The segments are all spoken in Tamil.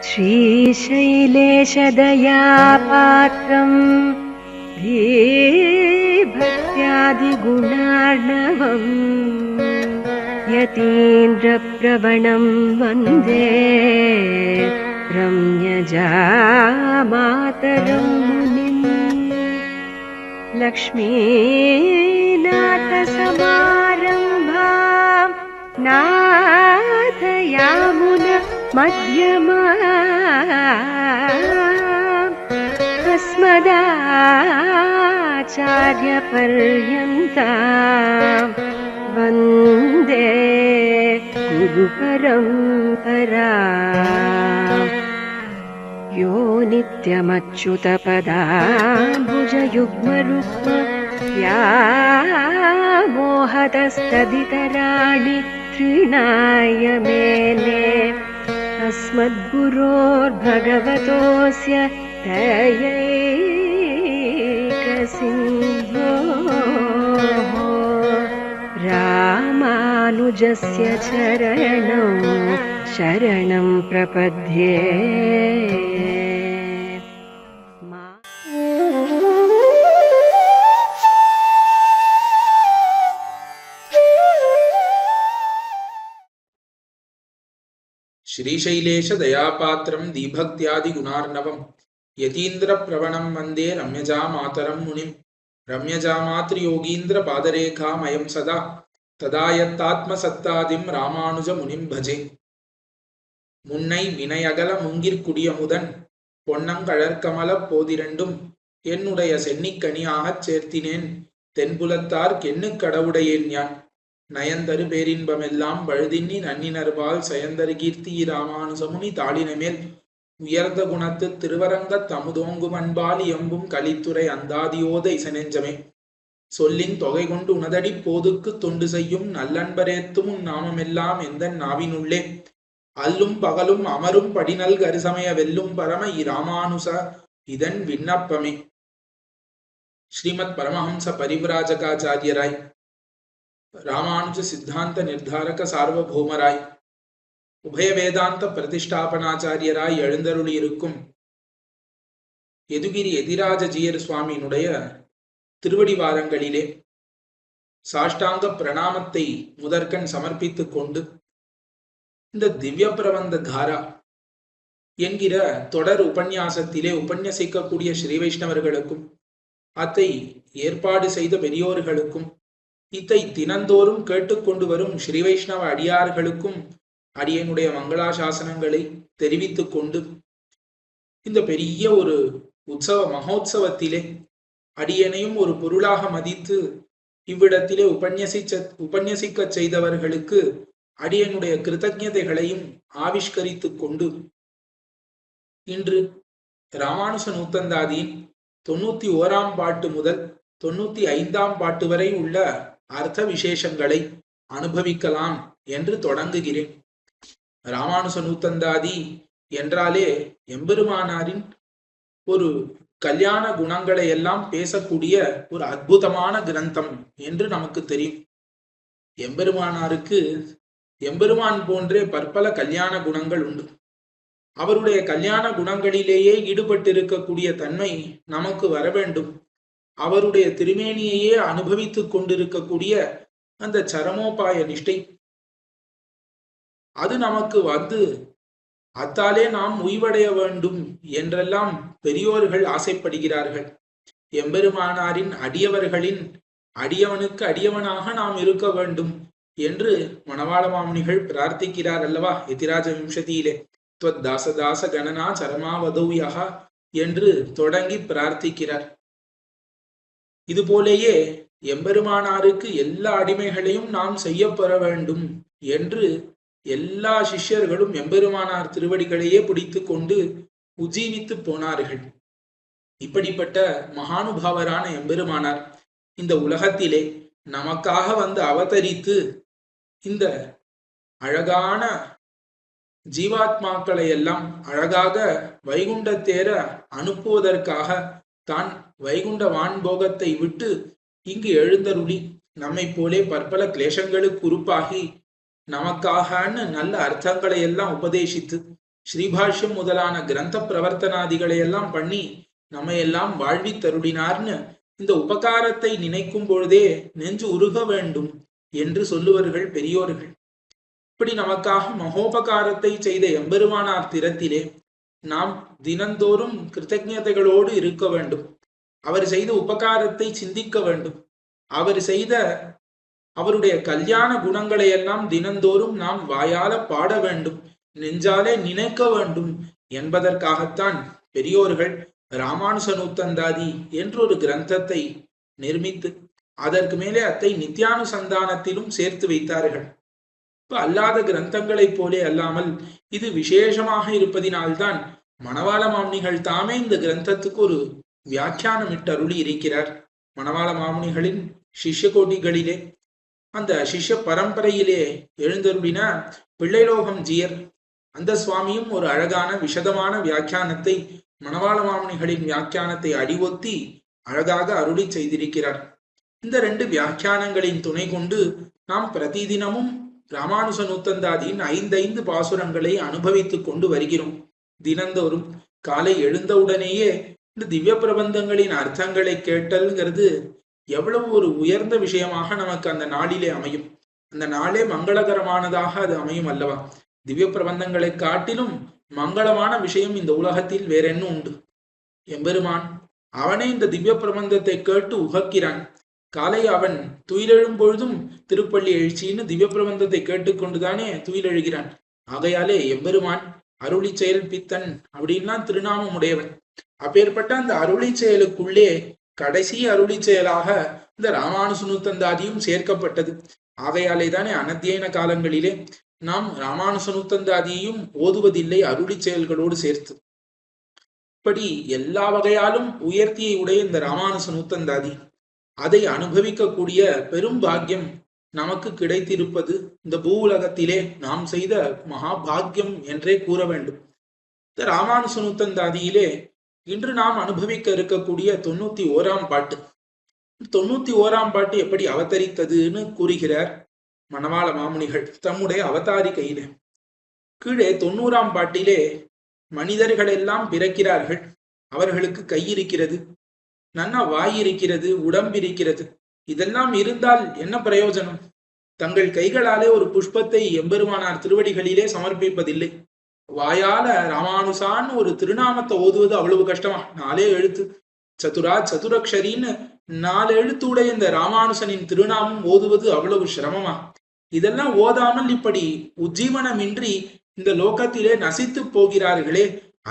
श्रीशैलेशदयापात्रम् धीभक्त्यादिगुणार्णवम् यतीन्द्रप्रवणं वन्दे रम्यजामातरं मुनिम्। लक्ष्मीनाथसमारम्भां नाथयामुन मध्यमाम् अस्मदाचार्यपर्यन्तां वन्दे गुरुपरम्पराम्। यो नित्यमच्युतपदाम्बुजयुग्मरुक्म व्यामोहतस्तदितराणि तृणाय मेने अस्मद्गुरोर्भगवतोऽस्य दयैकसिन्धोः रामानुजस्य चरणौ शरणं प्रपद्ये। श्रीशैलेश दयापात्रं दीभक्त्यादि गुणार्णवं यतीन्द्र प्रवणं वन्दे रम्यजा मातरं मुनिं। रम्यजा मातृयोगीन्द्र पादरेखामयं सदा तदा यत्तात्मसत्तादिं रामानुज मुनिं भजे। முன்னை வினையகல முங்கிற்குடியமுதன் பொன்னங்கழற்கமலப் போதிரண்டும் என்னுடைய சென்னிக்கனியாகச் சேர்த்தினேன் தென்புலத்தார் கென்னுக் கடவுடையேன் யான் நயந்தரு பேரின்பமெல்லாம் வழுதின்னி நன்னினர்பால் சயந்தரு கீர்த்தி ராமானுசமுனி தாளினமேல் உயர்ந்த குணத்து திருவரங்கத் தமுதோங்கும் அன்பால் எம்பும் கலித்துறை அந்தாதியோத இசனெஞ்சமே சொல்லின் தொகை கொண்டு உனதடி போதுக்கு தொண்டு செய்யும் நல்லன்பரேத்தும் உன் நாமமெல்லாம் எந்த நாவினுள்ளே அல்லும் பகலும் அமரும் படிநல் கரிசமய வெல்லும் பரம இராமானுச இதன் விண்ணப்பமே. ஸ்ரீமத் பரமஹம்ச பரிவ்ராஜகாச்சாரியராய் ராமானுஜ சித்தாந்த நிர்தாரக சார்வபௌமராய் உபய வேதாந்த பிரதிஷ்டாபனாச்சாரியராய் எழுந்தருளி இருக்கும் எதுகிரி எதிராஜ ஜீயர் சுவாமியினுடைய திருவடிவாரங்களிலே சாஷ்டாங்க பிரணாமத்தை முதற்கண் சமர்ப்பித்துக் கொண்டு இந்த திவ்ய பிரபந்த தாரா என்கிற தொடர் உபன்யாசத்திலே உபன்யசிக்கக்கூடிய ஸ்ரீ வைஷ்ணவர்களுக்கும் அத்தை ஏற்பாடு செய்த பெரியோர்களுக்கும் இத்தை தினந்தோறும் கேட்டுக்கொண்டு வரும் ஸ்ரீ வைஷ்ணவ அடியார்களுக்கும் அடியனுடைய மங்களாசாசனங்களை தெரிவித்துக் கொண்டு இந்த பெரிய ஒரு மகோத்சவத்திலே அடியனையும் ஒரு பொருளாக மதித்து இவ்விடத்திலே உபன்யசிக்க செய்தவர்களுக்கு அடியனுடைய கிருத்தஜதைகளையும் ஆவிஷ்கரித்துக் கொண்டு இன்று ராமானுச நூத்தந்தாதியின் 91ஆம் பாட்டு முதல் 95ஆம் பாட்டு வரை உள்ள அர்த்த விசேஷங்களை அனுபவிக்கலாம் என்று தொடங்குகிறேன். ராமானுச நூத்தந்தாதி என்றாலே எம்பெருமானாரின் ஒரு கல்யாண குணங்களை எல்லாம் பேசக்கூடிய ஒரு அற்புதமான கிரந்தம் என்று நமக்கு தெரியும். எம்பெருமானாருக்கு எம்பெருமான் போன்றே பற்பல கல்யாண குணங்கள் உண்டு. அவருடைய கல்யாண குணங்களிலேயே ஈடுபட்டிருக்கக்கூடிய தன்மை நமக்கு வர வேண்டும். அவருடைய திருமேனியையே அனுபவித்துக் கொண்டிருக்கக்கூடிய அந்த சரமோபாய நிஷ்டை அது நமக்கு வந்து அத்தாலே நாம் உய்வடைய வேண்டும் என்றெல்லாம் பெரியோர்கள் ஆசைப்படுகிறார்கள். எம்பெருமானாரின் அடியவர்களின் அடியவனுக்கு அடியவனாக நாம் இருக்க வேண்டும் என்று மணவாள மாமுனிகள் பிரார்த்திக்கிறார் அல்லவா? எதிராஜ விம்சதியிலே துவத் தாசதாச கணனா சரமாவதௌயஹ என்று தொடங்கி பிரார்த்திக்கிறார். இதுபோலேயே எம்பெருமானாருக்கு எல்லா அடிமைகளையும் நாம் செய்யப்பெற வேண்டும் என்று எல்லா சிஷ்யர்களும் எம்பெருமானார் திருவடிகளையே பிடித்து கொண்டு உஜீவித்து போனார்கள். இப்படிப்பட்ட மகானுபாவரான எம்பெருமானார் இந்த உலகத்திலே நமக்காக வந்து அவதரித்து இந்த அழகான ஜீவாத்மாக்களை எல்லாம் அழகாக வைகுண்ட தேர அனுப்புவதற்காக தான் வைகுண்ட வான்போகத்தை விட்டு இங்கு எழுந்தருளி நம்மை போலே பற்பல கிளேசங்களுக்கு உறுப்பாகி நமக்காக நல்ல அர்த்தங்களை எல்லாம் உபதேசித்து ஸ்ரீபாஷ்யம் முதலான கிரந்த பிரவர்த்தனாதிகளை எல்லாம் பண்ணி நம்ம எல்லாம் வாழ்வி தருளினார்னு இந்த உபகாரத்தை நினைக்கும் பொழுதே நெஞ்சு உருக வேண்டும் என்று சொல்லுவர்கள் பெரியோர்கள். இப்படி நமக்காக மகோபகாரத்தை செய்த எம்பெருமானார் திறத்திலே நாம் தினந்தோறும் கிருத்தஜதைகளோடு இருக்க வேண்டும். அவர் செய்த உபகாரத்தை சிந்திக்க வேண்டும். அவர் செய்த அவருடைய கல்யாண குணங்களை எல்லாம் தினந்தோறும் நாம் வாயால பாட வேண்டும், நெஞ்சாலே நினைக்க வேண்டும் என்பதற்காகத்தான் பெரியோர்கள் ராமானுச நூத்தந்தாதி என்று ஒரு கிரந்தத்தை நிர்மித்து அதற்கு மேலே அத்தை நித்தியானுசந்தானத்திலும் சேர்த்து வைத்தார்கள். இப்ப அல்லாத கிரந்தங்களைப் போலே அல்லாமல் இது விசேஷமாக இருப்பதினால்தான் மணவாள மாமுனிகள் தாமே இந்த கிரந்தத்துக்கு ஒரு வியாக்கியானமிட்டு அருளி இருக்கிறார். மணவாள மாமுனிகளின் சிஷ்ய கோட்டிகளிலே அந்த சிஷ்ய பரம்பரையிலே எழுந்தருளின பிள்ளைலோகம் ஜியர் அந்த சுவாமியும் ஒரு அழகான விஷதமான வியாக்கியானத்தை மணவாள மாமுனிகளின் வியாக்கியானத்தை அடிவொத்தி அழகாக அருளி செய்திருக்கிறார். இந்த 2 வியாக்கியானங்களின் துணை கொண்டு நாம் பிரதிதினமும் ராமானுச நூத்தந்தாதியின் 5 பாசுரங்களை அனுபவித்துக் கொண்டு வருகிறோம். தினந்தோறும் காலை எழுந்தவுடனேயே இந்த திவ்ய பிரபந்தங்களின் அர்த்தங்களை கேட்டல்ங்கிறது எவ்வளவு ஒரு உயர்ந்த விஷயமாக நமக்கு அந்த நாளிலே அமையும். அந்த நாளே மங்களகரமானதாக அது அமையும் அல்லவா? திவ்ய பிரபந்தங்களை காட்டிலும் மங்களமான விஷயம் இந்த உலகத்தில் வேற என்ன உண்டு? எம்பெருமான் அவனே இந்த திவ்ய பிரபந்தத்தை கேட்டு உகக்கிறான். காலை அவன் துயிலெழும் பொழுதும் திருப்பள்ளி எழுச்சின்னு திவ்ய பிரபந்தத்தை கேட்டுக்கொண்டுதானே துயிலெழுகிறான். ஆகையாலே எம்பெருமான் அருளி செயல் பித்தன் அப்படின்னா திருநாமம் உடையவன். அப்பேற்பட்ட அந்த அருளி செயலுக்குள்ளே கடைசி அருளி செயலாக இந்த ராமானுச நூத்தந்தாதியும் சேர்க்கப்பட்டது. ஆகையாலே தானே அனத்தியன காலங்களிலே நாம் ராமானுச நூத்தந்தாதியையும் ஓதுவதில்லை அருளி செயல்களோடு சேர்த்து. இப்படி எல்லா வகையாலும் உயர்த்தியை உடைய இந்த ராமானுச நூத்தந்தாதி அதை அனுபவிக்கக்கூடிய பெரும் பாக்கியம் நமக்கு கிடைத்திருப்பது இந்த பூ உலகத்திலே நாம் செய்த மகா பாக்கியம் என்றே கூற வேண்டும். இந்த ராமானுச நூத்தந்தாதியிலே இன்று நாம் அனுபவிக்க இருக்கக்கூடிய 91ஆம் பாட்டு. 91ஆம் பாட்டு எப்படி அவதரித்ததுன்னு கூறுகிறார் மணவாள மாமுனிகள் தம்முடைய அவதாரிகையிலே. கீழே 90ஆம் பாட்டிலே மனிதர்கள் எல்லாம் பிறக்கிறார்கள். அவர்களுக்கு கை இருக்கிறது, நன்னா வாய் இருக்கிறது, உடம்பு இருக்கிறது. இதெல்லாம் இருந்தால் என்ன பிரயோஜனம்? தங்கள் கைகளாலே ஒரு புஷ்பத்தை எம்பெருமானார் திருவடிகளிலே சமர்ப்பிப்பதில்லை. வாயால ராமானுசான்னு ஒரு திருநாமத்தை ஓதுவது அவ்வளவு கஷ்டமா? 4 எழுத்து சதுரா சதுரக்ஷரின்னு 4 எழுத்துடைய இந்த ராமானுசனின் திருநாமம் ஓதுவது அவ்வளவு சிரமமா? இதெல்லாம் ஓதாமல் இப்படி உஜ்ஜீவனமின்றி இந்த லோகத்திலே நசித்து போகிறார்களே,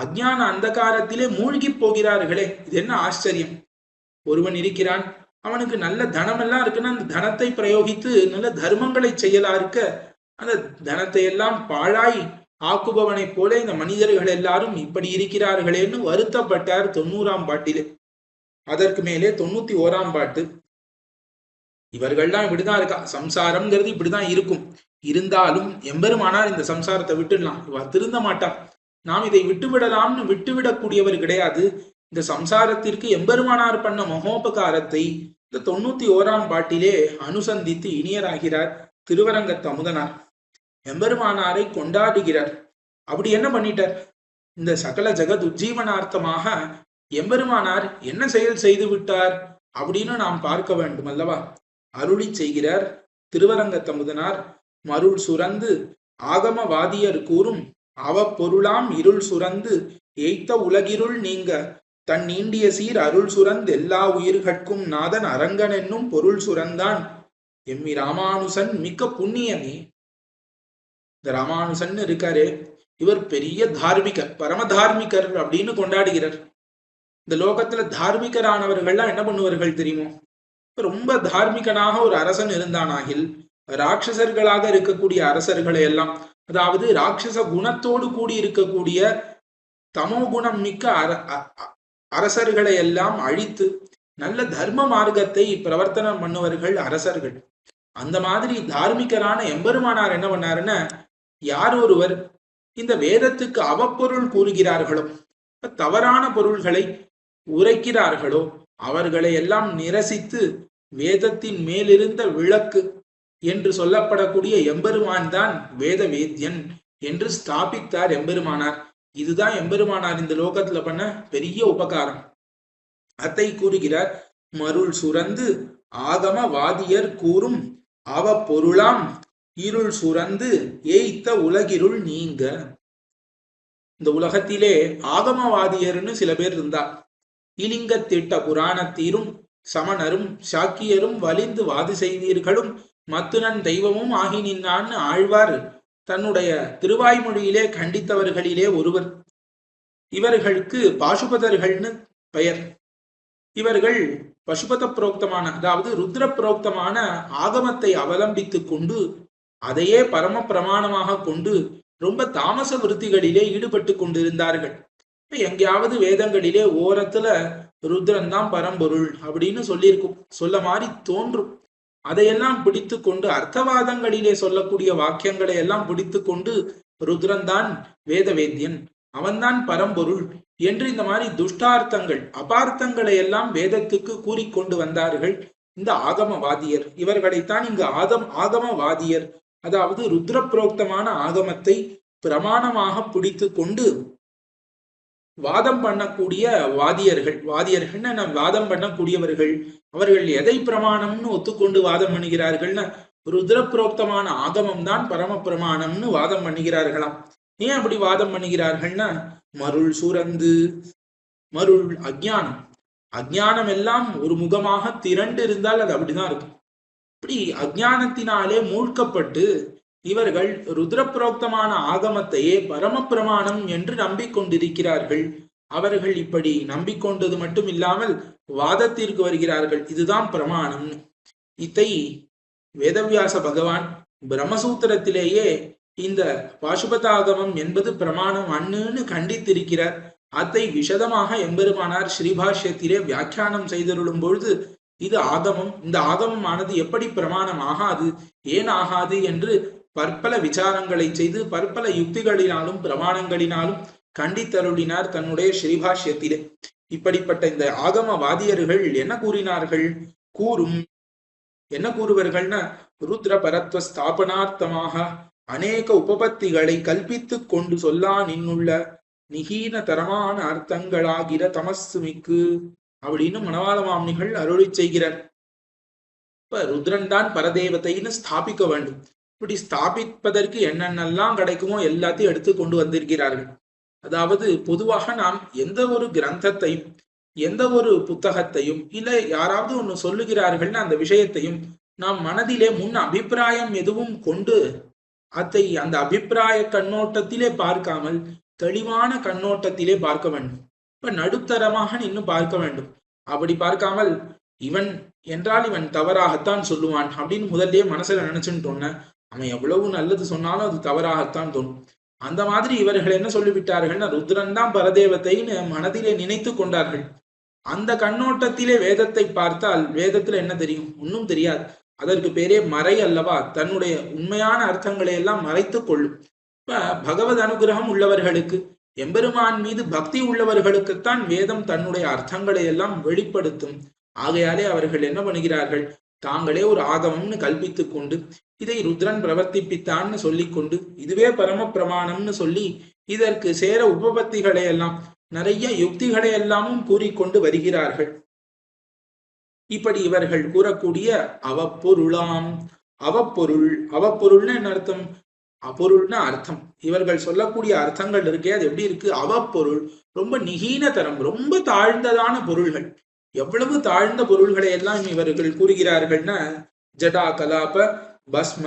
அஞ்ஞான அந்தகாரத்திலே மூழ்கி போகிறார்களே, இது என்ன ஆச்சரியம்? ஒருவன் இருக்கிறான், அவனுக்கு நல்ல தனம் எல்லாம் இருக்குன்னா அந்த தனத்தை பிரயோகித்து நல்ல தர்மங்களை செய்யலா இருக்க, அந்த தனத்தை எல்லாம் பாழாய் ஆக்குபவனை போல இந்த மனிதர்கள் எல்லாரும் இப்படி இருக்கிறார்களேன்னு வருத்தப்பட்டார் 90ஆம் பாட்டிலே. அதற்கு மேலே 91ஆம் பாட்டு. இவர்கள்லாம் இப்படிதான் இருக்கா, சம்சாரம்ங்கிறது இப்படிதான் இருக்கும். இருந்தாலும் எம்பெருமானார் இந்த சம்சாரத்தை விட்டுடலாம், இவ திருந்த மாட்டா, நாம் இதை விட்டுவிடலாம்னு விட்டுவிடக்கூடியவர் கிடையாது. இந்த சம்சாரத்திற்கு எம்பெருமானார் பண்ண மகோபகாரத்தை இந்த 91ஆம் பாட்டிலே அனுசந்தித்து இனியராகிறார் திருவரங்கத்து அமுதனார். எம்பெருமானாரை கொண்டாடுகிறார். அப்படி என்ன பண்ணிட்டார்? இந்த சகல ஜெகத் உஜ்ஜீவனார்த்தமாக எம்பெருமானார் என்ன செயல் செய்து விட்டார் அப்படின்னு நாம் பார்க்க வேண்டும் அல்லவா? அருளி செய்கிறார் திருவரங்கத்தமுதனார். மருள் சுரந்து ஆகமவாதியர் கூறும் அவ பொருளாம் இருள் சுரந்து எய்த்த உலகிருள் நீங்க தன் நீண்டிய சீர் அருள் சுரந்து எல்லா உயிர்கட்கும் நாதன் அரங்கன் என்னும் பொருள் சுரந்தான் எம்மி ராமானுசன் மிக்க புண்ணியமே. இந்த ராமானுசன் இருக்காரு, இவர் பெரிய தார்மிகர், பரம தார்மிகர் அப்படின்னு கொண்டாடுகிறார். இந்த லோகத்துல தார்மிகரானவர்கள்லாம் என்ன பண்ணுவார்கள் தெரியுமோ? ரொம்ப தார்மிகனாக ஒரு அரசன் இருந்தானாகில் ராட்சசர்களாக இருக்கக்கூடிய அரசர்களை எல்லாம், அதாவது ராட்சச குணத்தோடு கூடி இருக்கக்கூடிய தமோ குணம் மிக்க அரசர்களை எல்லாம் அழித்து நல்ல தர்ம மார்க்கத்தை பிரவர்த்தனம் பண்ணுவர்கள் அரசர்கள். அந்த மாதிரி தார்மிகரான எம்பெருமானார் என்ன பண்ணாருன்னா, யார் ஒருவர் இந்த வேதத்துக்கு அவப்பொருள் கூறுகிறார்களோ, தவறான பொருள்களை உரைக்கிறார்களோ, அவர்களை எல்லாம் நிரசித்து வேதத்தின் மேலிருந்த விளக்கு என்று சொல்லப்படக்கூடிய எம்பெருமான் தான் வேத வேத்யன் என்று ஸ்தாபித்தார் எம்பெருமானார். இதுதான் எம்பெருமானார் இந்த லோகத்துல பண்ண பெரிய உபகாரம். அத்தை கூறுகிறார், மருள் சுரந்து ஆகம வாதியர் கூறும் அவ பொருளாம் இருள் சுரந்து ஏய்த்த உலகிருள் நீங்க. இந்த உலகத்திலே ஆகமவாதியர்னு சில பேர் இருந்தா. இலிங்கத்திட்ட புராணத்தீரும் சமணரும் சாக்கியரும் வலிந்து வாது செய்தீர்களும் மத்துனன் தெய்வமும் ஆகி நின்னான்னு ஆழ்வார் தன்னுடைய திருவாய்மொழியிலே கண்டித்தவர்களிலே ஒருவர். இவர்களுக்கு பாசுபதர்கள்னு பெயர். இவர்கள் பசுபத புரோக்தமான, அதாவது ருத்ர புரோக்தமான ஆகமத்தை அவலம்பித்துக் கொண்டு அதையே பரம பிரமாணமாக கொண்டு ரொம்ப தாமச விருத்திகளிலே ஈடுபட்டு கொண்டிருந்தார்கள். எங்கேயாவது வேதங்களிலே ஓரத்துல ருத்ரன் தான் பரம்பொருள் அப்படின்னு சொல்லியிருக்கும், சொல்ல மாதிரி தோன்றும். அதையெல்லாம் பிடித்து கொண்டு அர்த்தவாதங்களிலே சொல்லக்கூடிய வாக்கியங்களை எல்லாம் பிடித்து கொண்டு ருத்ரன் தான் வேத வேத்யன், அவன்தான் பரம்பொருள் என்று இந்த மாதிரி துஷ்டார்த்தங்கள் அபார்த்தங்களை எல்லாம் வேதத்துக்கு கூறிக்கொண்டு வந்தார்கள் இந்த ஆகமவாதியர். இவர்களைத்தான் இங்கு ஆகமவாதியர், அதாவது ருத்ர புரோக்தமான ஆகமத்தை பிரமாணமாக பிடித்து கொண்டு வாதம் பண்ணக்கூடிய வாதியர்கள். வாதியர்கள்னா வாதம் பண்ணக்கூடியவர்கள். அவர்கள் எதை பிரமாணம்னு ஒத்துக்கொண்டு வாதம் பண்ணுகிறார்கள்னா ருத்ர புரோக்தமான ஆகமம் தான் பரம பிரமாணம்னு வாதம் பண்ணுகிறார்களாம். ஏன் அப்படி வாதம் பண்ணுகிறார்கள்னா, மருள் சுரந்து, மருள் அஜ்ஞானம், அஜ்ஞானம் எல்லாம் ஒரு முகமாக திரண்டு இருந்தால் அது அப்படிதான் இருக்கும். இப்படி அஜ்ஞானத்தினாலே மூழ்கப்பட்டு இவர்கள் ருத்ர புரோக்தமான ஆகமத்தையே பரம பிரமாணம் என்று நம்பிக்கொண்டிருக்கிறார்கள். அவர்கள் இப்படி நம்பிக்கொண்டது மட்டும் இல்லாமல் வாதத்திற்கு வருகிறார்கள், இதுதான் பிரமாணம். இதை வேதவியாச பகவான் பிரம்மசூத்திரத்திலேயே இந்த பாசுபதாகமம் என்பது பிரமாணம் அண்ணுன்னு கண்டித்திருக்கிறார். அதை விசதமாக எம்பெருமானார் ஸ்ரீபாஷ்யத்திலே வியாக்கியானம் செய்தருளும் பொழுது இது ஆகமம், இந்த ஆகமம் ஆனது எப்படி பிரமாணம் ஆகாது, ஏன் ஆகாது என்று பற்பல விசாரங்களை செய்து பற்பல யுக்திகளினாலும் பிரமாணங்களினாலும் கண்டித்தருளினார் தன்னுடைய ஸ்ரீபாஷ்யத்திலே. இப்படிப்பட்ட இந்த ஆகமவாதியர்கள் என்ன கூறினார்கள்? என்ன கூறுவர்கள்னா, ருத்ர பரத்வ ஸ்தாபனார்த்தமாக அநேக உபபத்திகளை கல்பித்து கொண்டு சொல்லா நின்னுள்ள நிகீன தரமான அர்த்தங்களாகிற தமசுமிக்கு அப்படின்னு மணவாள மாமுனிகள் அருளி செய்கிறார். இப்ப ருத்ரன் தான் பரதேவத்தைன்னு ஸ்தாபிக்க வேண்டும். இப்படி ஸ்தாபிப்பதற்கு என்னென்னலாம் கிடைக்குமோ எல்லாத்தையும் எடுத்து கொண்டு வந்திருக்கிறார்கள். அதாவது பொதுவாக நாம் எந்த ஒரு கிரந்தத்தையும் எந்த ஒரு புத்தகத்தையும் இல்ல யாராவது ஒண்ணு சொல்லுகிறார்கள்னா அந்த விஷயத்தையும் நாம் மனதிலே முன் அபிப்பிராயம் எதுவும் கொண்டு அதை அந்த அபிப்பிராய கண்ணோட்டத்திலே பார்க்காமல் தெளிவான கண்ணோட்டத்திலே பார்க்க வேண்டும். இப்ப நடுத்தரமாக நின்று பார்க்க வேண்டும். அப்படி பார்க்காமல் இவன் என்றால் இவன் தவறாகத்தான் சொல்லுவான் அப்படின்னு முதல்லயே மனசுல நினைச்சுட்டோன்ன அவன் எவ்வளவு நல்லது சொன்னாலும் அது தவறாகத்தான் தோணும். அந்த மாதிரி இவர்கள் என்ன சொல்லிவிட்டார்கள்னா ருத்ரன் தான் பரதேவத்தைன்னு மனதிலே நினைத்து கொண்டார்கள். அந்த கண்ணோட்டத்திலே வேதத்தை பார்த்தால் வேதத்துல என்ன தெரியும்? ஒன்னும் தெரியாது. அதற்கு பேரே மறை அல்லவா? தன்னுடைய உண்மையான அர்த்தங்களை எல்லாம் மறைத்து கொள்ளும். இப்ப பகவத் அனுகிரகம் உள்ளவர்களுக்கு, எம்பெருமான் மீது பக்தி உள்ளவர்களுக்குத்தான் வேதம் தன்னுடைய அர்த்தங்களை எல்லாம் வெளிப்படுத்தும். ஆகையாலே அவர்கள் என்ன பண்ணுகிறார்கள்? தாங்களே ஒரு ஆகமம்னு கல்பித்து கொண்டு இதை ருத்ரன் பிரவர்த்திப்பித்தான்னு சொல்லி கொண்டு இதுவே பரம பிரமாணம்னு சொல்லி இதற்கு சேர உபபத்திகளை எல்லாம் நிறைய யுக்திகளை எல்லாமும் கூறிக்கொண்டு வருகிறார்கள். இப்படி இவர்கள் கூறக்கூடிய அவப்பொருளாம், அவப்பொருள்னா என்ன அர்த்தம்? அப்பொருள்னா அர்த்தம். இவர்கள் சொல்லக்கூடிய அர்த்தங்கள் இருக்கே அது எப்படி இருக்கு? அவப்பொருள் ரொம்ப நிகீன தரம், ரொம்ப தாழ்ந்ததான பொருள்கள். எவ்வளவு தாழ்ந்த பொருள்களை எல்லாம் இவர்கள் கூறுகிறார்கள்னா ஜடா கலாப பஸ்ம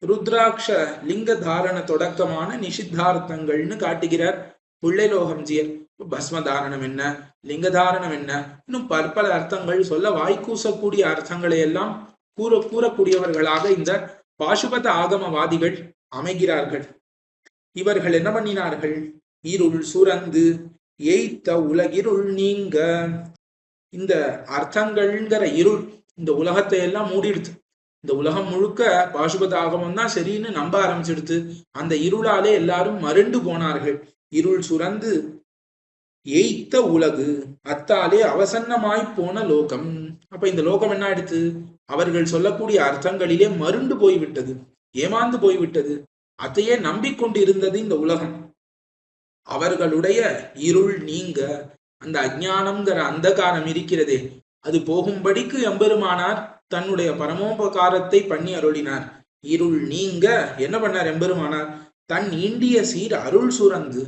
ருத்ராட்ச லிங்க தாரண தொடக்கமான நிஷித்தார்த்தங்கள்னு காட்டுகிறார் பிள்ளைலோகம்ஜியர். பஸ்ம தாரணம் என்ன, லிங்க தாரணம் என்ன, இன்னும் பற்பல அர்த்தங்கள் சொல்ல வாய்க்கூசக்கூடிய அர்த்தங்களை எல்லாம் கூறக்கூடியவர்களாக இந்த பாசுபத ஆகமவாதிகள் அமைகிறார்கள். இவர்கள் என்ன பண்ணினார்கள்? இருள் சுரந்து ஏய்த்த உலகிருள் நீங்க. இந்த அர்த்தங்கள்ங்கிற இருள் இந்த உலகத்தை எல்லாம் மூடிடுது. இந்த உலகம் முழுக்க பாசுபத ஆகமம் தான் சரின்னு நம்ப ஆரம்பிச்சிடுது. அந்த இருளாலே எல்லாரும் மருண்டு போனார்கள். இருள் சுரந்து ஏய்த்த உலகு, அத்தாலே அவசன்னமாய் போன லோகம். அப்ப இந்த லோகம் என்ன ஆயிடுத்து? அவர்கள் சொல்லக்கூடிய அர்த்தங்களிலே மருண்டு போய்விட்டது, ஏமாந்து போய்விட்டது. அதையே நம்பிக்கொண்டு இருந்தது இந்த உலகம். அவர்களுடைய இருள் நீங்க, அந்த அஞ்ஞானம்ங்கிற அந்தகாரம் இருக்கிறதே அது போகும்படிக்கு எம்பெருமானார் தன்னுடைய பரமோபகாரத்தை பண்ணி அருளினார். இருள் நீங்க என்ன பண்ணார் எம்பெருமானார்? தன் ஈண்டிய சீர் அருள் சுரந்து.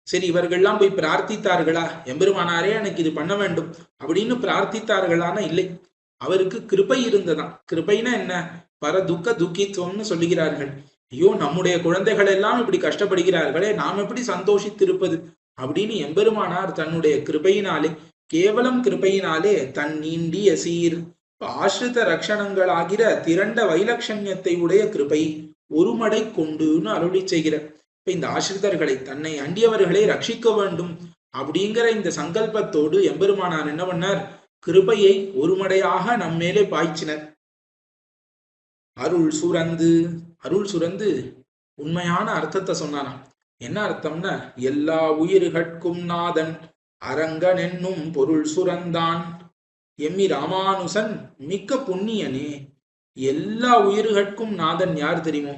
சரி, இவர்கள்லாம் போய் பிரார்த்தித்தார்களா, எம்பெருமானாரே எனக்கு இது பண்ண வேண்டும் அப்படின்னு பிரார்த்தித்தார்களான இல்லை. அவருக்கு கிருபை இருந்ததாம். கிருபைனா என்ன? பர துக்க துக்கித்துவம்னு சொல்லுகிறார்கள். ஐயோ, நம்முடைய குழந்தைகள் எல்லாம் இப்படி கஷ்டப்படுகிறார்களே, நாம் எப்படி சந்தோஷித்திருப்பது அப்படின்னு எம்பெருமானார் தன்னுடைய கிருபையினாலே, கேவலம் கிருபையினாலே தன் நீண்டிய சீர் ஆசிரித ரக்ஷணங்களாகிற திரண்ட வைலட்சண்யத்தை உடைய கிருபை ஒருமடை கொண்டுன்னு அருளி செய்கிற இந்த ஆசிரிதர்களை, தன்னை அண்டியவர்களை ரட்சிக்க வேண்டும் அப்படிங்கிற இந்த சங்கல்பத்தோடு எம்பெருமானார் என்ன பண்ணார்? கிருபையை ஒருமடையாக நம்மேலே பாய்ச்சினர். அருள் சுரந்து, அருள் சுரந்து உண்மையான அர்த்தத்தை சொன்னாராம். என்ன அர்த்தம்னா, எல்லா உயிர்கட்கும் நாதன் அரங்கன் என்னும் பொருள் சுரந்தான் எம்மி ராமானுசன் மிக்க புண்ணியனே. எல்லா உயிர்கட்கும் நாதன் யார் தெரியுமோ?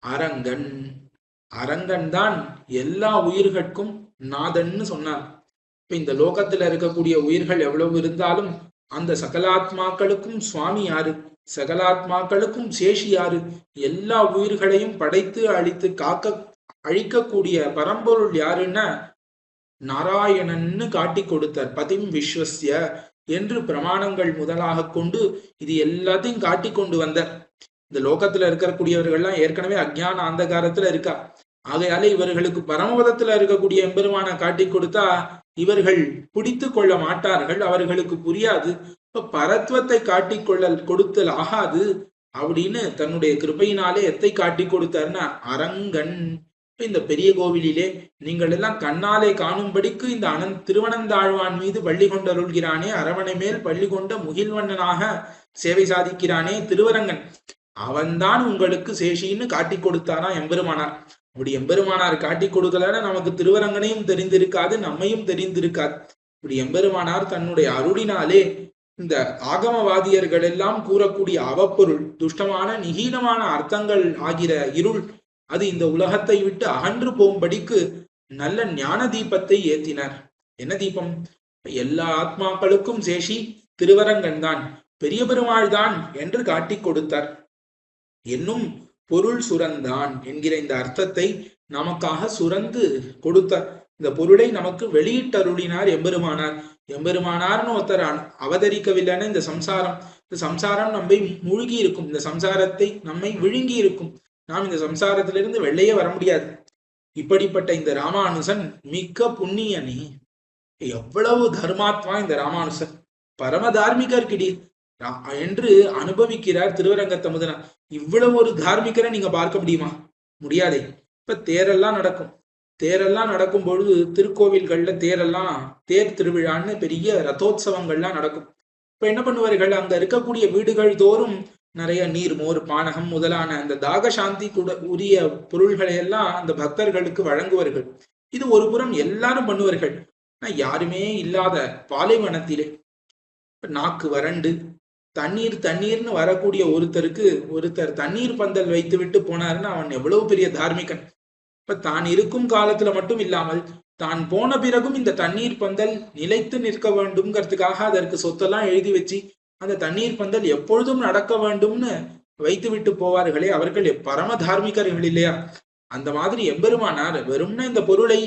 அரங்கன். அரங்கன் தான் எல்லா உயிர்கட்கும் நாதன்னு சொன்னார். இப்ப இந்த லோகத்துல இருக்கக்கூடிய உயிர்கள் எவ்வளவு இருந்தாலும் அந்த சகலாத்மாக்களுக்கும் சுவாமி யாரு? சகலாத்மாக்களுக்கும் சேஷி யாரு? எல்லா உயிர்களையும் படைத்து அழித்து காக்க அழிக்கக்கூடிய பரம்பொருள் யாருன்னா நாராயணன்னு காட்டி கொடுத்தார். பதிம் விஸ்வஸ்ய என்று பிரமாணங்கள் முதலாக கொண்டு இது எல்லாத்தையும் காட்டி கொண்டு வந்தார். இந்த லோகத்துல இருக்கக்கூடியவர்கள்லாம் ஏற்கனவே அஜ்ஞான அந்தகாரத்துல இருக்கா. ஆகையால இவர்களுக்கு பரமபதத்துல இருக்கக்கூடிய எம்பெருமான காட்டி கொடுத்தா இவர்கள் பிடித்து கொள்ள மாட்டார்கள், அவர்களுக்கு புரியாது. இப்ப பரத்வத்தை காட்டி கொடுத்தல் ஆகாது அப்படின்னு தன்னுடைய கிருபையினாலே எத்தை காட்டி கொடுத்தாருன்னா அரங்கன். இந்த பெரிய கோவிலிலே நீங்கள் எல்லாம் கண்ணாலே காணும்படிக்கு இந்த திருவனந்தாழ்வான் மீது பள்ளி கொண்டருள்கிறானே, அரவணை மேல் பள்ளி கொண்ட முகில்வண்ணனாக சேவை சாதிக்கிறானே திருவரங்கன், அவன்தான் உங்களுக்கு சேஷின்னு காட்டி கொடுத்தானா எம்பெருமானார். அப்படி எம்பெருமானார் காட்டி கொடுக்கலன்னா நமக்கு திருவரங்கனையும் தெரிந்திருக்காது, நம்மையும் தெரிந்திருக்காது. இப்படி எம்பெருமானார் தன்னுடைய அருளினாலே இந்த ஆகமவாதியர்கள் எல்லாம் கூறக்கூடிய அவப்பொருள், துஷ்டமான நிகீனமான அர்த்தங்கள் ஆகிற இருள் அது இந்த உலகத்தை விட்டு அகன்று போகும்படிக்கு நல்ல ஞான தீபத்தை ஏத்தினார். என்ன தீபம்? எல்லா ஆத்மாக்களுக்கும் சேஷி திருவரங்கன் தான், பெரிய பெருமாள் தான் என்று காட்டி கொடுத்தார். என்னும் பொருள் சுரந்தான் என்கிற இந்த அர்த்தத்தை நமக்காக சுரந்து கொடுத்தார். இந்த பொருளை நமக்கு வெளியிட்டருளினார் எம்பெருமானார். எம்பெருமானார்னு ஒருத்தர் அவதரிக்கவில்லைன்னு இந்த சம்சாரம் நம்மை மூழ்கி இருக்கும், இந்த சம்சாரத்தை நம்மை விழுங்கி இருக்கும். நாம் இந்த சம்சாரத்திலிருந்து வெளியே வர முடியாது. இப்படிப்பட்ட இந்த ராமானுசன் மிக்க புண்ணியனே. எவ்வளவு தர்மாத்மா இந்த ராமானுசன், பரம தார்மிகர் கிடி என்று அனுபவிக்கிறார் திருவரங்கத்தமுதனார். இவ்வளவு ஒரு தார்மிகரை நீங்க பார்க்க முடியுமா? முடியாதே. இப்ப தேரெல்லாம் நடக்கும் பொழுது திருக்கோவில்கள்ல தேர் திருவிழான்னு பெரிய ரதோத்சவங்கள்லாம் நடக்கும். இப்ப என்ன பண்ணுவார்கள்? அங்க இருக்கக்கூடிய வீடுகள் தோறும் நிறைய நீர், மோர், பானகம் முதலான அந்த தாக சாந்தி கூட உரிய பொருள்களை எல்லாம் அந்த பக்தர்களுக்கு வழங்குவார்கள். இது ஒரு புறம் எல்லாரும் பண்ணுவார்கள். யாருமே இல்லாத பாலைவனத்திலே நாக்கு வறண்டு தண்ணீர்னு வரக்கூடிய ஒருத்தர் தண்ணீர் பந்தல் வைத்து விட்டு போனாருன்னா அவன் எவ்வளவு பெரிய தார்மிகன். இப்ப தான் இருக்கும் காலத்துல மட்டும் இல்லாமல் தான் போன பிறகும் இந்த தண்ணீர் பந்தல் நிலைத்து நிற்க வேண்டும்ங்கிறதுக்காக அதற்கு சொத்தெல்லாம் எழுதி வச்சு அந்த தண்ணீர் பந்தல் எப்பொழுதும் நடக்க வேண்டும்னு வைத்து விட்டு போவார்களே, அவர்கள் பரம தார்மிகர்கள் இல்லையா? அந்த மாதிரி எம்பெருமானார் வெறும்னா இந்த பொருளை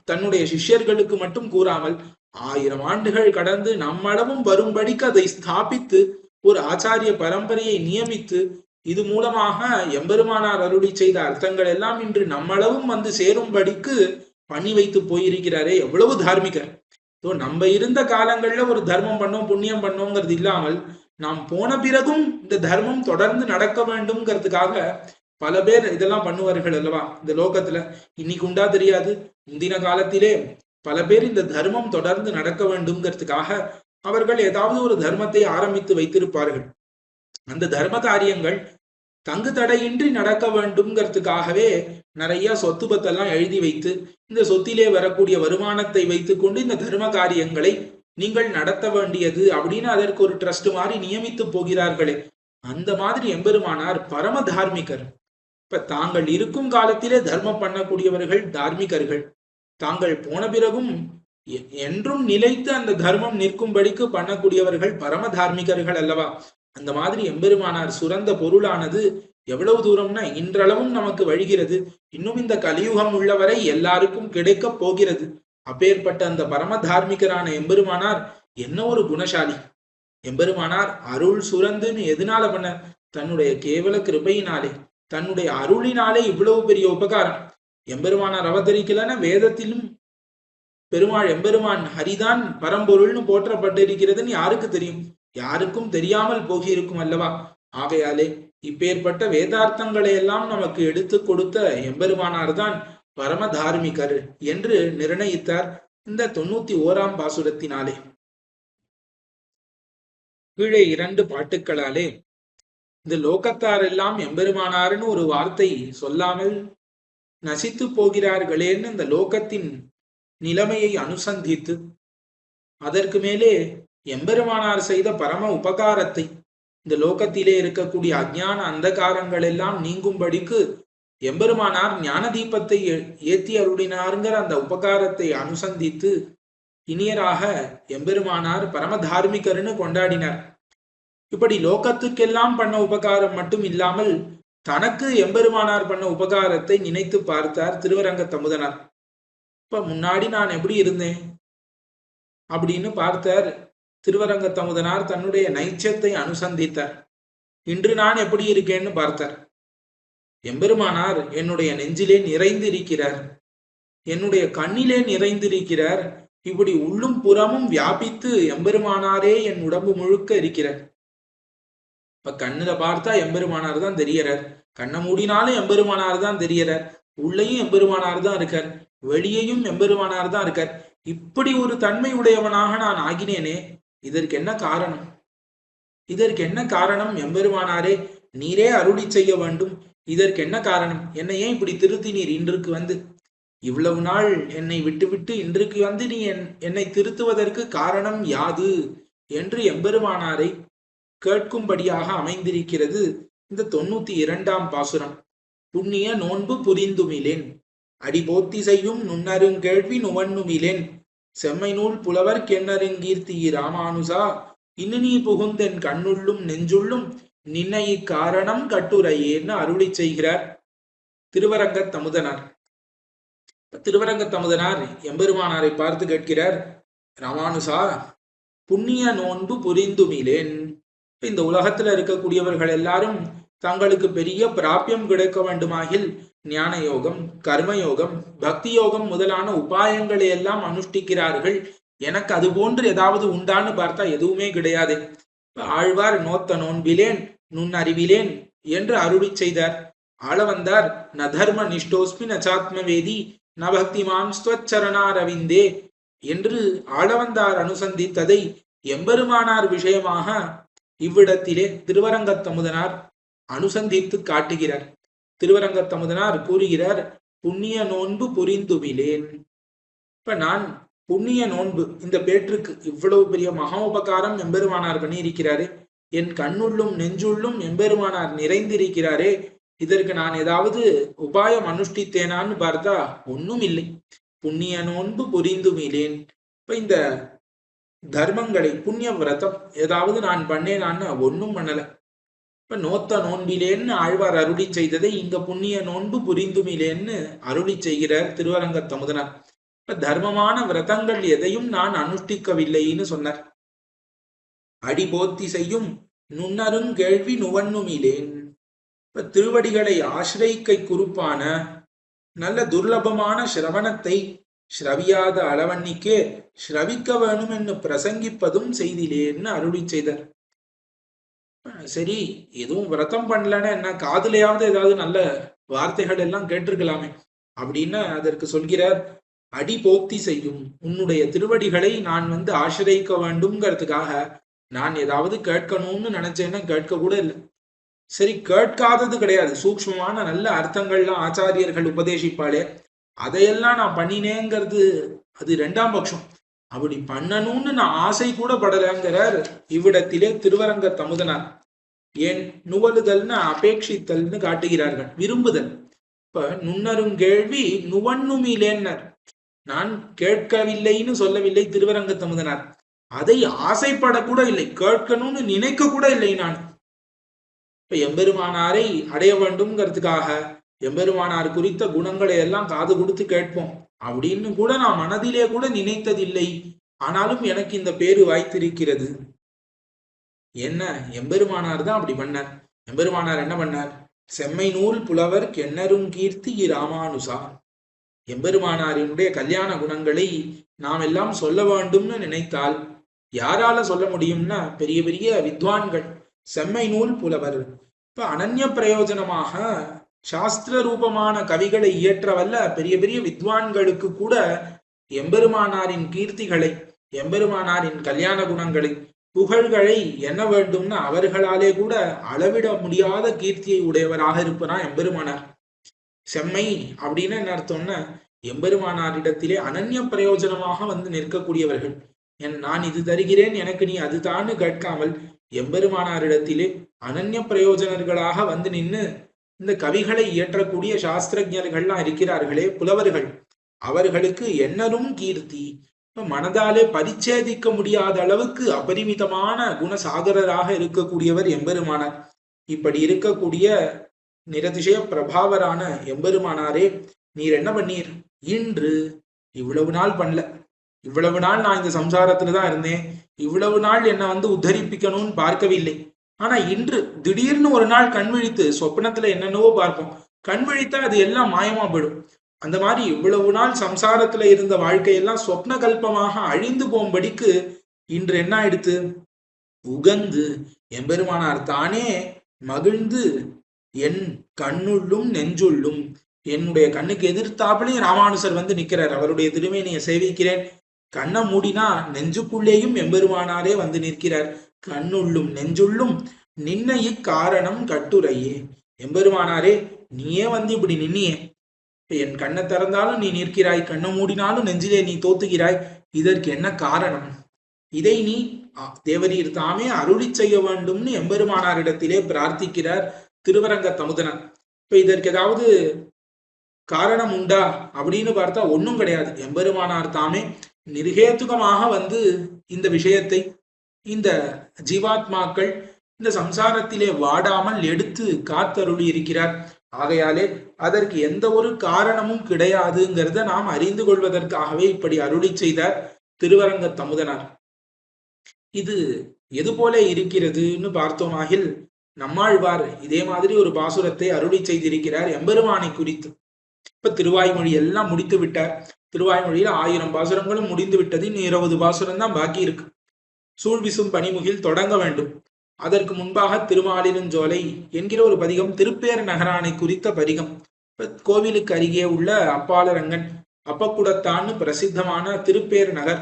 தன்னுடைய சிஷ்யர்களுக்கு மட்டும் கூறாமல் 1000 ஆண்டுகள் கடந்து நம்மளவும் வரும்படிக்கு அதை ஸ்தாபித்து ஒரு ஆச்சாரிய பரம்பரையை நியமித்து இது மூலமாக எம்பெருமானார் அருளி செய்த அர்த்தங்கள் எல்லாம் இன்று நம்மளவும் வந்து சேரும்படிக்கு பண்ணி வைத்து போயிருக்கிறாரே, எவ்வளவு தார்மிகர். நம்ம இருந்த காலங்கள்ல ஒரு தர்மம் பண்ணோம், புண்ணியம் பண்ணோங்கிறது இல்லாமல் நாம் போன பிறகும் இந்த தர்மம் தொடர்ந்து நடக்க வேண்டும்ங்கிறதுக்காக பல பேர் இதெல்லாம் பண்ணுவார்கள் அல்லவா இந்த லோகத்துல. இன்னைக்கு உண்டா தெரியாது, முந்தின காலத்திலே பல பேர் இந்த தர்மம் தொடர்ந்து நடக்க வேண்டும்ங்கிறதுக்காக அவர்கள் ஏதாவது ஒரு தர்மத்தை ஆரம்பித்து வைத்திருப்பார்கள். அந்த தர்ம காரியங்கள் தங்கு தடையின்றி நடக்க வேண்டும்ங்கிறதுக்காகவே நிறைய சொத்து பத்தெல்லாம் எழுதி வைத்து இந்த சொத்திலே வரக்கூடிய வருமானத்தை வைத்துக் கொண்டு இந்த தர்ம காரியங்களை நீங்கள் நடத்த வேண்டியது அப்படின்னு அதற்கு ஒரு ட்ரஸ்ட் மாதிரி நியமித்து போகிறார்களே. அந்த மாதிரி எம்பெருமானார் பரம தார்மிகர். இப்ப தாங்கள் இருக்கும் காலத்திலே தர்மம் பண்ணக்கூடியவர்கள் தார்மிகர்கள், தாங்கள் போன பிறகும் என்றும் நிலைத்து அந்த தர்மம் நிற்கும்படிக்கு பண்ணக்கூடியவர்கள் பரம தார்மிகர்கள் அல்லவா? அந்த மாதிரி எம்பெருமானார் சுரந்த பொருளானது எவ்வளவு தூரம்னா இன்றளவும் நமக்கு வழிகிறது. இன்னும் இந்த கலியுகம் உள்ளவரை எல்லாருக்கும் கிடைக்க போகிறது. அப்பேற்பட்ட அந்த பரம தார்மிகரான எம்பெருமானார் என்ன ஒரு குணசாலி! எம்பெருமானார் அருள் சுரந்துன்னு எதனால பண்ண? தன்னுடைய கேவல கிருபையினாலே, தன்னுடைய அருளினாலே இவ்வளவு பெரிய உபகாரம். எம்பெருமானார் அவதரிக்கலன்னா வேதத்திலும் பெருமாள் எம்பெருமான் ஹரிதான் பரம்பொருள்னு போற்றப்பட்டிருக்கிறதுன்னு யாருக்கு தெரியும்? யாருக்கும் தெரியாமல் போகியிருக்கும் அல்லவா? ஆகையாலே இப்பேற்பட்ட வேதார்த்தங்களை எல்லாம் நமக்கு எடுத்து கொடுத்த எம்பெருமானார் தான் பரம தார்மிகர் என்று நிர்ணயித்தார் இந்த 91ஆம் பாசுரத்தினாலே. கீழே 2 பாட்டுக்களாலே இந்த லோகத்தார் எல்லாம் எம்பெருமானார்னு ஒரு வார்த்தை சொல்லாமல் நசித்து போகிறார்களேன்னு இந்த லோகத்தின் நிலைமையை அனுசந்தித்து, அதற்கு மேலே எம்பெருமானார் செய்த பரம உபகாரத்தை, இந்த லோகத்திலே இருக்கக்கூடிய அஞ்ஞான அந்தகாரங்கள் எல்லாம் நீங்கும்படிக்கு எம்பெருமானார் ஞான தீபத்தை ஏத்தி அருளினாருங்கிற அந்த உபகாரத்தை அனுசந்தித்து இனியராக எம்பெருமானார் பரம தார்மிகர்னு கொண்டாடினார். இப்படி லோகத்துக்கெல்லாம் பண்ண உபகாரம் மட்டும் இல்லாமல் தனக்கு எம்பெருமானார் பண்ண உபகாரத்தை நினைத்து பார்த்தார் திருவரங்க தமுதனார். இப்ப முன்னாடி நான் எப்படி இருந்தேன் அப்படின்னு பார்த்தார் திருவரங்க தமுதனார். தன்னுடைய நைச்சத்தை அனுசந்தித்தார். இன்று நான் எப்படி இருக்கேன்னு பார்த்தார். எம்பெருமானார் என்னுடைய நெஞ்சிலே நிறைந்திருக்கிறார், என்னுடைய கண்ணிலே நிறைந்திருக்கிறார். இப்படி உள்ளும் புறமும் வியாபித்து எம்பெருமானாரே என் உடம்பு முழுக்க இருக்கிறார். இப்ப கண்ணுல பார்த்தா எம்பெருமானார் தான் தெரியறார், கண்ணை மூடினாலும் எம்பெருமானார் தான் தெரியறார், உள்ளேயும் எம்பெருமானார் தான் இருக்கார், வெளியையும் எம்பெருமானார் தான் இருக்கார். இப்படி ஒரு தன்மை உடையவனாக நான் ஆகினேனே, இதற்கு என்ன காரணம்? இதற்கு என்ன காரணம்? எம்பெருமானாரே நீரே அருளி செய்ய வேண்டும். இதற்கு என்ன காரணம்? என்னை ஏன் இப்படி திருத்தினீர் இன்றுக்கு வந்து? இவ்வளவு நாள் என்னை விட்டுவிட்டு இன்றுக்கு வந்து நீ என்னை திருத்துவதற்கு காரணம் யாது என்று எம்பெருமானாரை கேட்கும்படியாக அமைந்திருக்கிறது இந்த 92ஆம் பாசுரம். புண்ணிய நோன்பு புரிந்துமிலேன், அடிபோத்தி செய்யும் நுண்ணருங்கேள்வி நுவண்ணுமிலேன், செம்மை நூல் புலவர் கென்னருங்கீர்த்தி ராமானுசா, இன்னு நீ புகுந்தென் கண்ணுள்ளும் நெஞ்சுள்ளும் நின்னை காரணம் கட்டுரையேன்னு அருளி செய்கிறார் திருவரங்க தமுதனார். திருவரங்க தமுதனார் எம்பெருமானாரை பார்த்து கேட்கிறார், ராமானுசா புண்ணிய நோன்பு புரிந்துமிலேன். இந்த உலகத்துல இருக்கக்கூடியவர்கள் எல்லாரும் தங்களுக்கு பெரிய பிராபியம் கிடைக்க வேண்டுமாகில் ஞான யோகம், கர்மயோகம், பக்தி யோகம் முதலான உபாயங்களை எல்லாம் அனுஷ்டிக்கிறார்கள். எனக்கு அது போன்று ஏதாவது உண்டான்னு பார்த்தா எதுவுமே கிடையாது. ஆழ்வார் நோத்த நோன்பிலேன் நுண்ணறிவிலேன் என்று அருளி செய்தார். ஆள வந்தார் ந தர்ம நிஷ்டோஸ்மி நச்சாத்மவேதி ந பக்திமான் ஸ்வச்சரணாரவிந்தே என்று ஆளவந்தார் அனுசந்தித்ததை எம்பெருமானார் விஷயமாக இவ்விடத்திலே திருவரங்கத்தமுதனார் அனுசந்தித்து காட்டுகிறார். திருவரங்கத்தமுதனார் கூறுகிறார், புண்ணிய நோன்பு புரிந்துமிலேன். இப்ப நான் புண்ணிய நோன்பு இந்த பேற்றுக்கு இவ்வளவு பெரிய மகா உபகாரம் எம்பெருமானார் பண்ணியிருக்கிறாரே, என் கண்ணுள்ளும் நெஞ்சுள்ளும் எம்பெருமானார் நிறைந்திருக்கிறாரே, இதற்கு நான் ஏதாவது உபாயம் அனுஷ்டித்தேனான்னு பார்த்தா ஒன்னும் இல்லை. புண்ணிய நோன்பு புரிந்துமிலேன். இப்ப இந்த தர்மங்களை புண்ணிய விரதம் ஏதாவது நான் பண்ணேனான்னு ஒன்னும் பண்ணல. இப்ப நோத்த நோன்பிலேன்னு ஆழ்வார் அருளி செய்ததை இங்க புண்ணிய நோன்பு புரிந்துமிலேன்னு அருளி செய்கிறார் திருவரங்க தமுதனார். இப்ப தர்மமான விரதங்கள் எதையும் நான் அனுஷ்டிக்கவில்லைன்னு சொன்னார். அடிபோத்தி செய்யும் நுண்ணருங்கேள்வி நுவண்ணுமிலேன். இப்ப திருவடிகளை ஆசிரிக்கை குறுப்பான நல்ல துர்லபமான சிரவணத்தை ஸ்ரவியாத அளவன்னிக்கே ஸ்ரவிக்க வேணும் என்று பிரசங்கிப்பதும் செய்திலேன்னு அருளி செய்தார். சரி, எதுவும் விரதம் பண்ணலன்னா என்ன, காதுலையாவது ஏதாவது நல்ல வார்த்தைகள் எல்லாம் கேட்டிருக்கலாமே அப்படின்னு அதற்கு சொல்கிறார். அடி போக்தி செய்யும் உன்னுடைய திருவடிகளை நான் ஆசிரியிக்க வேண்டும்ங்கிறதுக்காக நான் ஏதாவது கேட்கணும்னு நினைச்சேன்னா கேட்க கூட இல்லை. சரி, கேட்காதது கிடையாது, சூக்ஷ்மமான நல்ல அர்த்தங்கள்லாம் ஆச்சாரியர்கள் உபதேசிப்பாளே அதையெல்லாம் நான் பண்ணினேங்கிறது அது 2ஆம் பட்சம். அப்படி பண்ணணும்னு நான் ஆசை கூட படலைங்கிறார் இவ்விடத்திலே திருவரங்க தமுதனார். ஏன் நுவலுதல்னு அபேட்சித்தல்னு காட்டுகிறார்கள், விரும்புதல். இப்ப நுண்ணருங்கேள்வி நுவன்னுமிலேன்னர், நான் கேட்கவில்லைன்னு சொல்லவில்லை திருவரங்கத்தமுதனார், அதை ஆசைப்படக்கூட இல்லை, கேட்கணும்னு நினைக்க கூட இல்லை. நான் இப்ப எம்பெருமானாரை அடைய வேண்டும்ங்கிறதுக்காக எம்பெருமானார் குறித்த குணங்களை எல்லாம் காது கொடுத்து கேட்போம் அப்படின்னு கூட நான் மனதிலே கூட நினைத்ததில்லை. ஆனாலும் எனக்கு இந்த பேரு வாய்த்திருக்கிறது. என்ன, எம்பெருமானார் தான் அப்படி பண்ணார். எம்பெருமானார் என்ன பண்ணார்? செம்மை நூல் புலவர் கென்னரும் கீர்த்தி ராமானுசா. எம்பெருமானாரினுடைய கல்யாண குணங்களை நாம் எல்லாம் சொல்ல வேண்டும்னு நினைத்தால் யாரால சொல்ல முடியும்னா பெரிய பெரிய வித்வான்கள், செம்மை நூல் புலவர். இப்ப அனன்ய பிரயோஜனமாக சாஸ்திர ரூபமான கவிகளை இயற்றவல்ல பெரிய பெரிய வித்வான்களுக்கு கூட எம்பெருமானாரின் கீர்த்திகளை, எம்பெருமானாரின் கல்யாண குணங்களை, புகழ்களை என்ன வேண்டும்னா அவர்களாலே கூட அளவிட முடியாத கீர்த்தியை உடையவராக இருப்பனா எம்பெருமானார். செம்மை அப்படின்னு என்ன அர்த்தம்னா எம்பெருமானாரிடத்திலே அனன்ய பிரயோஜனமாக வந்து நிற்கக்கூடியவர்கள். நான் இது தருகிறேன் எனக்கு நீ அது தான்னு கேட்காமல் எம்பெருமானாரிடத்திலே அனன்ய பிரயோஜனர்களாக வந்து நின்று இந்த கவிகளை இயற்றக்கூடிய சாஸ்திரஜர்கள்லாம் இருக்கிறார்களே, புலவர்கள், அவர்களுக்கு என்னரும் கீர்த்தி. மனதாலே பரிச்சேதிக்க முடியாத அளவுக்கு அபரிமிதமான குணசாகரராக இருக்கக்கூடியவர் எம்பெருமானார். இப்படி இருக்கக்கூடிய நிரதிசய பிரபாவரான எம்பெருமானாரே, நீர் என்ன பண்ணீர்? இன்று இவ்வளவு நாள் பண்ணல, இவ்வளவு நாள் நான் இந்த சம்சாரத்துலதான் இருந்தேன், இவ்வளவு நாள் என்னை வந்து உத்தரிப்பிக்கணும்னு பார்க்கவில்லை. ஆனா இன்று திடீர்னு ஒரு நாள் கண் விழித்து, சொப்னத்துல என்னென்னவோ பார்ப்போம், கண் விழித்தா அது எல்லாம் மாயமா போயிடும். அந்த மாதிரி இவ்வளவு நாள் சம்சாரத்துல இருந்த வாழ்க்கையெல்லாம் சொப்ன கல்பமாக அழிந்து போகும்படிக்கு இன்று என்ன ஆயிடுத்து? உகந்து எம்பெருமானார் தானே மகிழ்ந்து என் கண்ணுள்ளும் நெஞ்சுள்ளும், என்னுடைய கண்ணுக்கு எதிர்த்தாப்புலையும் ராமானுசர் வந்து நிக்கிறார். அவருடைய திருமேனியை சேவிக்கிறேன், கண்ணை மூடினா நெஞ்சுக்குள்ளேயும் எம்பெருமானாரே வந்து நிற்கிறார். கண்ணுள்ளும் நெஞ்சுள்ளும் நின்ன இக்காரணம் கட்டுரையே. எம்பெருமானாரே, நீயே வந்து இப்படி நின்னியே, என் கண்ணை திறந்தாலும் நீ நிற்கிறாய், கண்ணை மூடினாலும் நெஞ்சிலே நீ தோத்துகிறாய், இதற்கு என்ன காரணம்? இதை நீ தேவரீர் தாமே அருளி செய்ய வேண்டும்னு எம்பெருமானாரிடத்திலே பிரார்த்திக்கிறார் திருவரங்க தமுதனார். இப்ப இதற்கு ஏதாவது காரணம் உண்டா அப்படின்னு பார்த்தா ஒன்னும் கிடையாது. எம்பெருமானார் தாமே நிர்ஹேதுகமாக வந்து இந்த விஷயத்தை, இந்த ஜீவாத்மாக்கள் இந்த சம்சாரத்திலே வாடாமல் எடுத்து காத்தருளி இருக்கிறார். ஆகையாலே அதற்கு எந்த ஒரு காரணமும் கிடையாதுங்கிறத நாம் அறிந்து கொள்வதற்காகவே இப்படி அருளி செய்தார் திருவரங்க தமுதனார். இது எது போல இருக்கிறதுன்னு பார்த்தோமாகில், நம்மாழ்வார் இதே மாதிரி ஒரு பாசுரத்தை அருளி செய்திருக்கிறார் எம்பெருமானை குறித்து. இப்ப திருவாய்மொழி எல்லாம் முடித்து விட்டார். திருவாய்மொழியில் 1000 பாசுரங்களும் முடிந்து விட்டது. இன்னும் 20 பாசுரம் தான் பாக்கி இருக்கு. சூழ்விசும் பனிமுகில் தொடங்க வேண்டும். அதற்கு முன்பாக திருமாலிருஞ்சோலை என்கிற ஒரு பதிகம், திருப்பேர் நகரானை குறித்த பதிகம். கோவிலுக்கு அருகே உள்ள அப்பாலரங்கன் அப்பக்குடத்தான்னு பிரசித்தமான திருப்பேர் நகர்,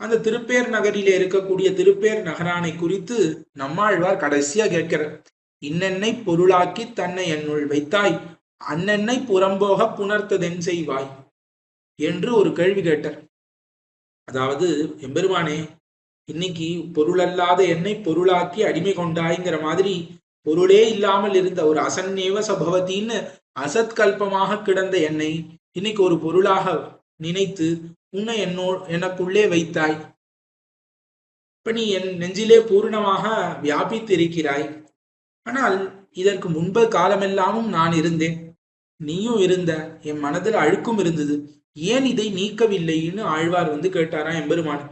அந்த திருப்பேர் நகரிலே இருக்கக்கூடிய திருப்பேர் நகரானை குறித்து நம்மாழ்வார் கடைசியா கேட்கிறார். இன்னென்னை பொருளாக்கி தன்னை என்னுள் வைத்தாய், அன்னென்னை புறம்போக புணர்த்ததென் செய்வாய் என்று ஒரு கேள்வி கேட்டார். அதாவது, எம்பெருமானே, இன்னைக்கு பொருளல்லாத என்னை பொருளாக்கி அடிமை கொண்டாய்ங்கிற மாதிரி பொருளே இல்லாமல் இருந்த ஒரு அசன்னேவ சபவத்தின்னு அசத்கல்பமாக கிடந்த என்னை இன்னைக்கு ஒரு பொருளாக நினைத்து உன்னை எனக்குள்ளே வைத்தாய். இப்ப நீ என் நெஞ்சிலே பூர்ணமாக வியாபித்திருக்கிறாய். ஆனால் இதற்கு முன்பு காலமெல்லாமும் நான் இருந்தேன், நீயும் இருந்த, என் மனதில் அழுக்கும் இருந்தது, ஏன் இதை நீக்கவில்லைன்னு ஆழ்வார் வந்து கேட்டாராம் எம்பெருமான்.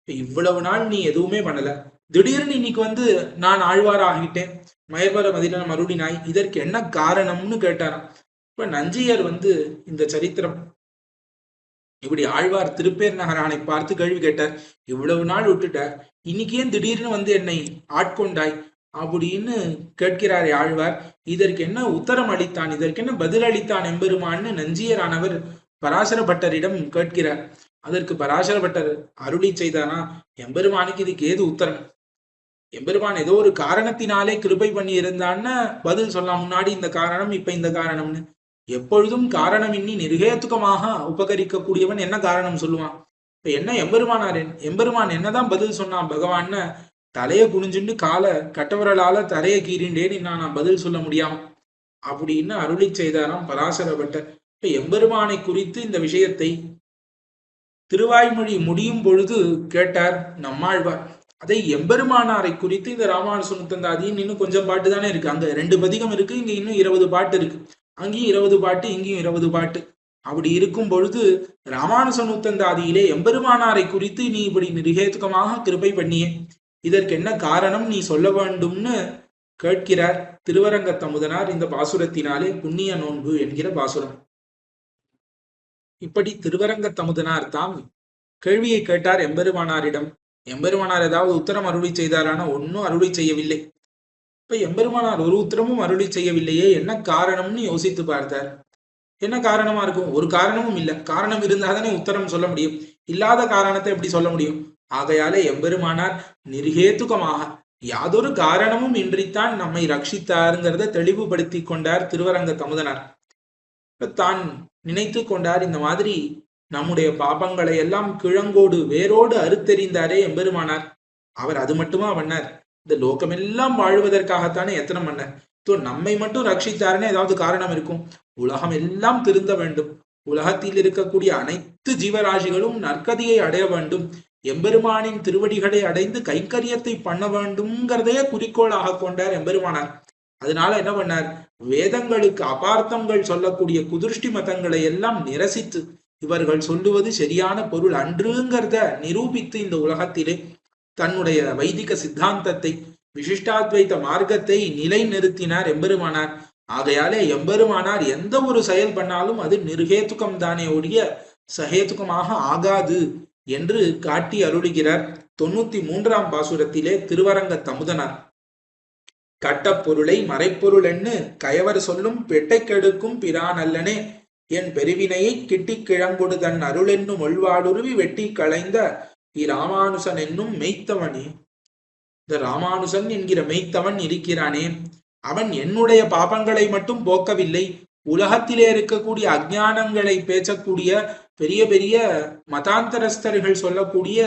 இவ்வளவு நாள் நீ எதுவுமே பண்ணல, திடீர்னு இன்னைக்கு வந்து நான் ஆழ்வார் ஆகிட்டேன், மயர்வர மதிலம் மறுடினாய், இதற்கு என்ன காரணம்னு கேட்டாராம். இப்ப நஞ்சியர் வந்து இந்த சரித்திரம் இப்படி ஆழ்வார் திருப்பேர் நகரானை பார்த்து கேள்வி கேட்டார். இவ்வளவு நாள் விட்டுட்ட, இன்னைக்கு ஏன் திடீர்னு வந்து என்னை ஆட்கொண்டாய் அப்படின்னு கேட்கிறாரே ஆழ்வார். இதற்கு என்ன உத்தரம் அளித்தான், இதற்கு என்ன பதில் அளித்தான் எம்பெருமான்னு நஞ்சியரானவர் பராசர பட்டரிடம் கேட்கிறார். அதற்கு பராசர பட்டர் அருளி செய்தானா, எம்பெருமானுக்கு இதுக்கு ஏது உத்தரம்? எம்பெருமான் ஏதோ ஒரு காரணத்தினாலே கிருபை பண்ணி இருந்தான்னு பதில் சொல்லலாம். முன்னாடி இந்த காரணம், இப்ப இந்த காரணம்னு. எப்பொழுதும் காரணம் இன்னி நிர்ஹேதுகமாக உபகரிக்கக்கூடியவன் என்ன காரணம் சொல்லுவான்? இப்ப என்ன எம்பெருமான் என்னதான் பதில் சொன்னான் பகவான்னு தலையை குனிஞ்சுட்டு காலை கட்டவரலால தரையை கீறிண்டேன்னு நான் பதில் சொல்ல முடியாம அப்படின்னு அருளி செய்தாராம் பராசரப்பட்டர். இப்ப எம்பெருமானை குறித்து இந்த விஷயத்தை திருவாய்மொழி முடியும் பொழுது கேட்டார் நம்மாழ்வார். அதை எம்பெருமானாரை குறித்து இந்த ராமானுசனுத்தந்தாதின்னு இன்னும் கொஞ்சம் பாட்டு தானே இருக்கு. அங்க 2 பதிகம் இருக்கு, இங்க இன்னும் 20 பாட்டு இருக்கு. அங்கேயும் 20 பாட்டு, இங்கேயும் 20 பாட்டு. அப்படி இருக்கும் பொழுது ராமானுசனுத்தந்தாதியிலே எம்பெருமானாரை குறித்து நீ இப்படி நிர்ஹேதுகமாக கிருபை பண்ணியே, இதற்கு என்ன காரணம் நீ சொல்ல வேண்டும்னு கேட்கிறார் திருவரங்கத்தமுதனார் இந்த பாசுரத்தினாலே. புண்ணிய நோன்பு என்கிற பாசுரம். இப்படி திருவரங்கத்தமுதனார் தாம் கேள்வியை கேட்டார் எம்பெருமானாரிடம். எம்பெருமானார் ஏதாவது உத்தரம் அருளி செய்தாரான? ஒன்னும் அருளி செய்யவில்லை. இப்ப எம்பெருமானார் ஒரு உத்தரமும் அருளி செய்யவில்லையே, என்ன காரணம்னு யோசித்து பார்த்தார். என்ன காரணமா இருக்கும்? ஒரு காரணமும் இல்லை. காரணம் இருந்தாதானே உத்தரம் சொல்ல முடியும். இல்லாத காரணத்தை எப்படி சொல்ல முடியும்? ஆகையாலே எம்பெருமானார் நிர்ஹேதுகமாக யாதொரு காரணமும் இன்றித்தான் நம்மை ரட்சித்தாருங்கிறத தெளிவுபடுத்தி கொண்டார் திருவரங்க தமுதனார். தான் நினைத்து கொண்டார், இந்த மாதிரி நம்முடைய பாபங்களை எல்லாம் கிழங்கோடு வேரோடு அறுத்தெறிந்தாரே எம்பெருமானார். அவர் அது மட்டுமா பண்ணார்? இந்த லோகமெல்லாம் வாழ்வதற்காகத்தானே எத்தனை பண்ணார். நம்மை மட்டும் ரட்சித்தாருன்னு ஏதாவது காரணம் இருக்கும்? உலகம் எல்லாம் திருந்த வேண்டும், உலகத்தில் இருக்கக்கூடிய அனைத்து ஜீவராசிகளும் நற்கதியை அடைய வேண்டும், எம்பெருமானின் திருவடிகளை அடைந்து கைங்கரியத்தை பண்ண வேண்டும்ங்கிறதையே குறிக்கோளாக கொண்டார் எம்பெருமானார். அதனால என்ன பண்ணார்? வேதங்களுக்கு அபார்த்தங்கள் சொல்லக்கூடிய குதிருஷ்டி மதங்களை எல்லாம் நிரசித்து இவர்கள் சொல்லுவது சரியான பொருள் அன்றுங்கிறத நிரூபித்து இந்த உலகத்திலே தன்னுடைய வைதிக சித்தாந்தத்தை, விசிஷ்டாத்வைத மார்க்கத்தை நிலை நிறுத்தினார் எம்பெருமானார். ஆகையாலே எம்பெருமானார் எந்த ஒரு செயல் பண்ணாலும் அது நிர்ஹேதுகம் தானே ஒழிய சஹேதுகமாக ஆகாது என்று காட்டி அருளுகிறார் 93ஆம் பாசுரத்திலே திருவரங்க தமுதனார். கட்டப்பொருளை மறைப்பொருள் என்று கயவர் சொல்லும் பெட்டை கெடுக்கும் பிரான் அல்லனே, என் பெருவினையை கிட்டி கிழங்கொடு தன் அருள் என்னும் ஒழ்வாடுருவி வெட்டி களைந்த இராமானுசன் என்னும் மெய்த்தவனே. இந்த ராமானுசன் என்கிற மெய்த்தவன் இருக்கிறானே, அவன் என்னுடைய பாபங்களை மட்டும் போக்கவில்லை, உலகத்திலே இருக்கக்கூடிய அஜ்ஞானங்களை பேசக்கூடிய பெரிய பெரிய மதாந்தரஸ்தர்கள் சொல்லக்கூடிய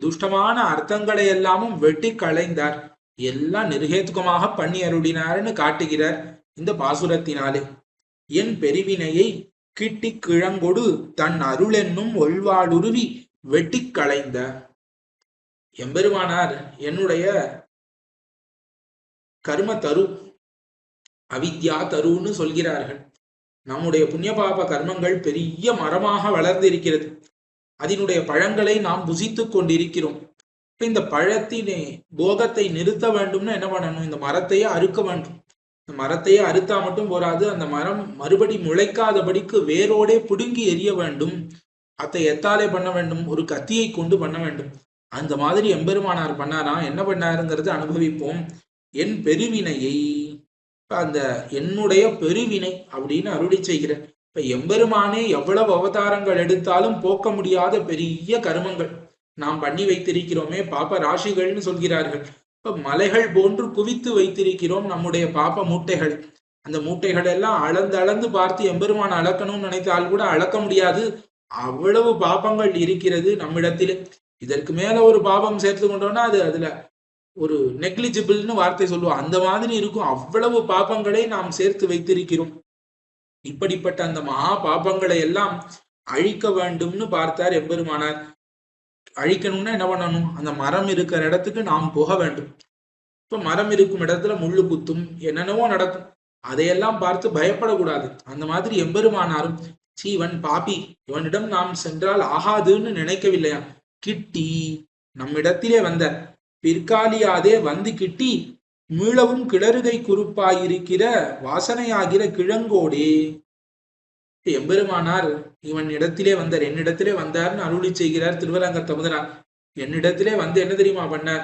துஷ்டமான அர்த்தங்களை எல்லாமும் வெட்டி களைந்தார். எல்லாம் நிர்ஹேதுகமாக பண்ணி அருளினார்னு காட்டுகிறார் இந்த பாசுரத்தினாலே. என் பெருவினையை கிட்டி கிழங்கொடு தன் அருள் என்னும் ஒழ்வாடுருவி வெட்டி களைந்த எம்பெருமானார் என்னுடைய கர்ம தரு, அவித்யா தருன்னு சொல்கிறார்கள். நம்முடைய புண்ணிய பாப கர்மங்கள் பெரிய மரமாக வளர்ந்திருக்கிறது. அதனுடைய பழங்களை நாம் புசித்துக் கொண்டிருக்கிறோம். இந்த பழத்தினை போகத்தை நிறுத்த வேண்டும்னு என்ன பண்ணணும்? இந்த மரத்தையே அறுக்க வேண்டும். இந்த மரத்தையே அறுத்தா மட்டும் போராது, அந்த மரம் மறுபடி முளைக்காதபடிக்கு வேரோடே பிடுங்கி எறிய வேண்டும். அதை எத்தாலே பண்ண வேண்டும்? ஒரு கத்தியை கொண்டு பண்ண வேண்டும். அந்த மாதிரி எம்பெருமானார் பண்ணாரா? என்ன பண்ணாருங்கிறது அனுபவிப்போம். என் பெருவினையை, அந்த என்னுடைய பெருவினை அப்படின்னு அருளி செய்கிற இப்ப எம்பெருமானே எவ்வளவு அவதாரங்கள் எடுத்தாலும் போக்க முடியாத பெரிய கருமங்கள் நாம் பண்ணி வைத்திருக்கிறோமே, பாப்ப ராசிகள்னு சொல்கிறார்கள். இப்ப மலைகள் போன்று குவித்து வைத்திருக்கிறோம் நம்முடைய பாப்ப மூட்டைகள். அந்த மூட்டைகள் எல்லாம் அளந்து அளந்து பார்த்து எம்பெருமான அளக்கணும்னு நினைத்தால் கூட அளக்க முடியாது. அவ்வளவு பாப்பங்கள் இருக்கிறது நம்மிடத்திலே. இதற்கு மேல ஒரு பாபம் சேர்த்து கொண்டோம்னா அது அதுல ஒரு நெக்லிஜிபிள்னு வார்த்தை சொல்லுவோம், அந்த மாதிரி இருக்கும். அவ்வளவு பாபங்களை நாம் சேர்த்து வைத்திருக்கிறோம். இப்படிப்பட்ட அந்த மகா பாபங்களை எல்லாம் அழிக்க வேண்டும்னு பார்த்தார் எம்பெருமானார். அழிக்கணும்னா என்ன பண்ணணும்? அந்த மரம் இருக்கிற இடத்துக்கு நாம் போக வேண்டும். இப்ப மரம் இருக்கும் இடத்துல முள்ளு குத்தும், என்னென்னவோ நடக்கும். அதையெல்லாம் பார்த்து பயப்படக்கூடாது. அந்த மாதிரி எம்பெருமானாரும் இவன் பாப்பி, இவனிடம் நாம் சென்றால் ஆகாதுன்னு நினைக்கவில்லையா? கிட்டி நம்மிடத்திலே வந்த பிற்காலியாதே வந்து கிட்டி மீளவும் கிளறுகை குறுப்பாயிருக்கிற வாசனையாகிற கிழங்கோடே. எம்பெருமானார் இவன் இடத்திலே வந்தார், என்னிடத்திலே வந்தார்னு அருளி செய்கிறார் திருவரங்க தமுதனார். என்னிடத்திலே வந்து என்ன தெரியுமா பண்ணார்?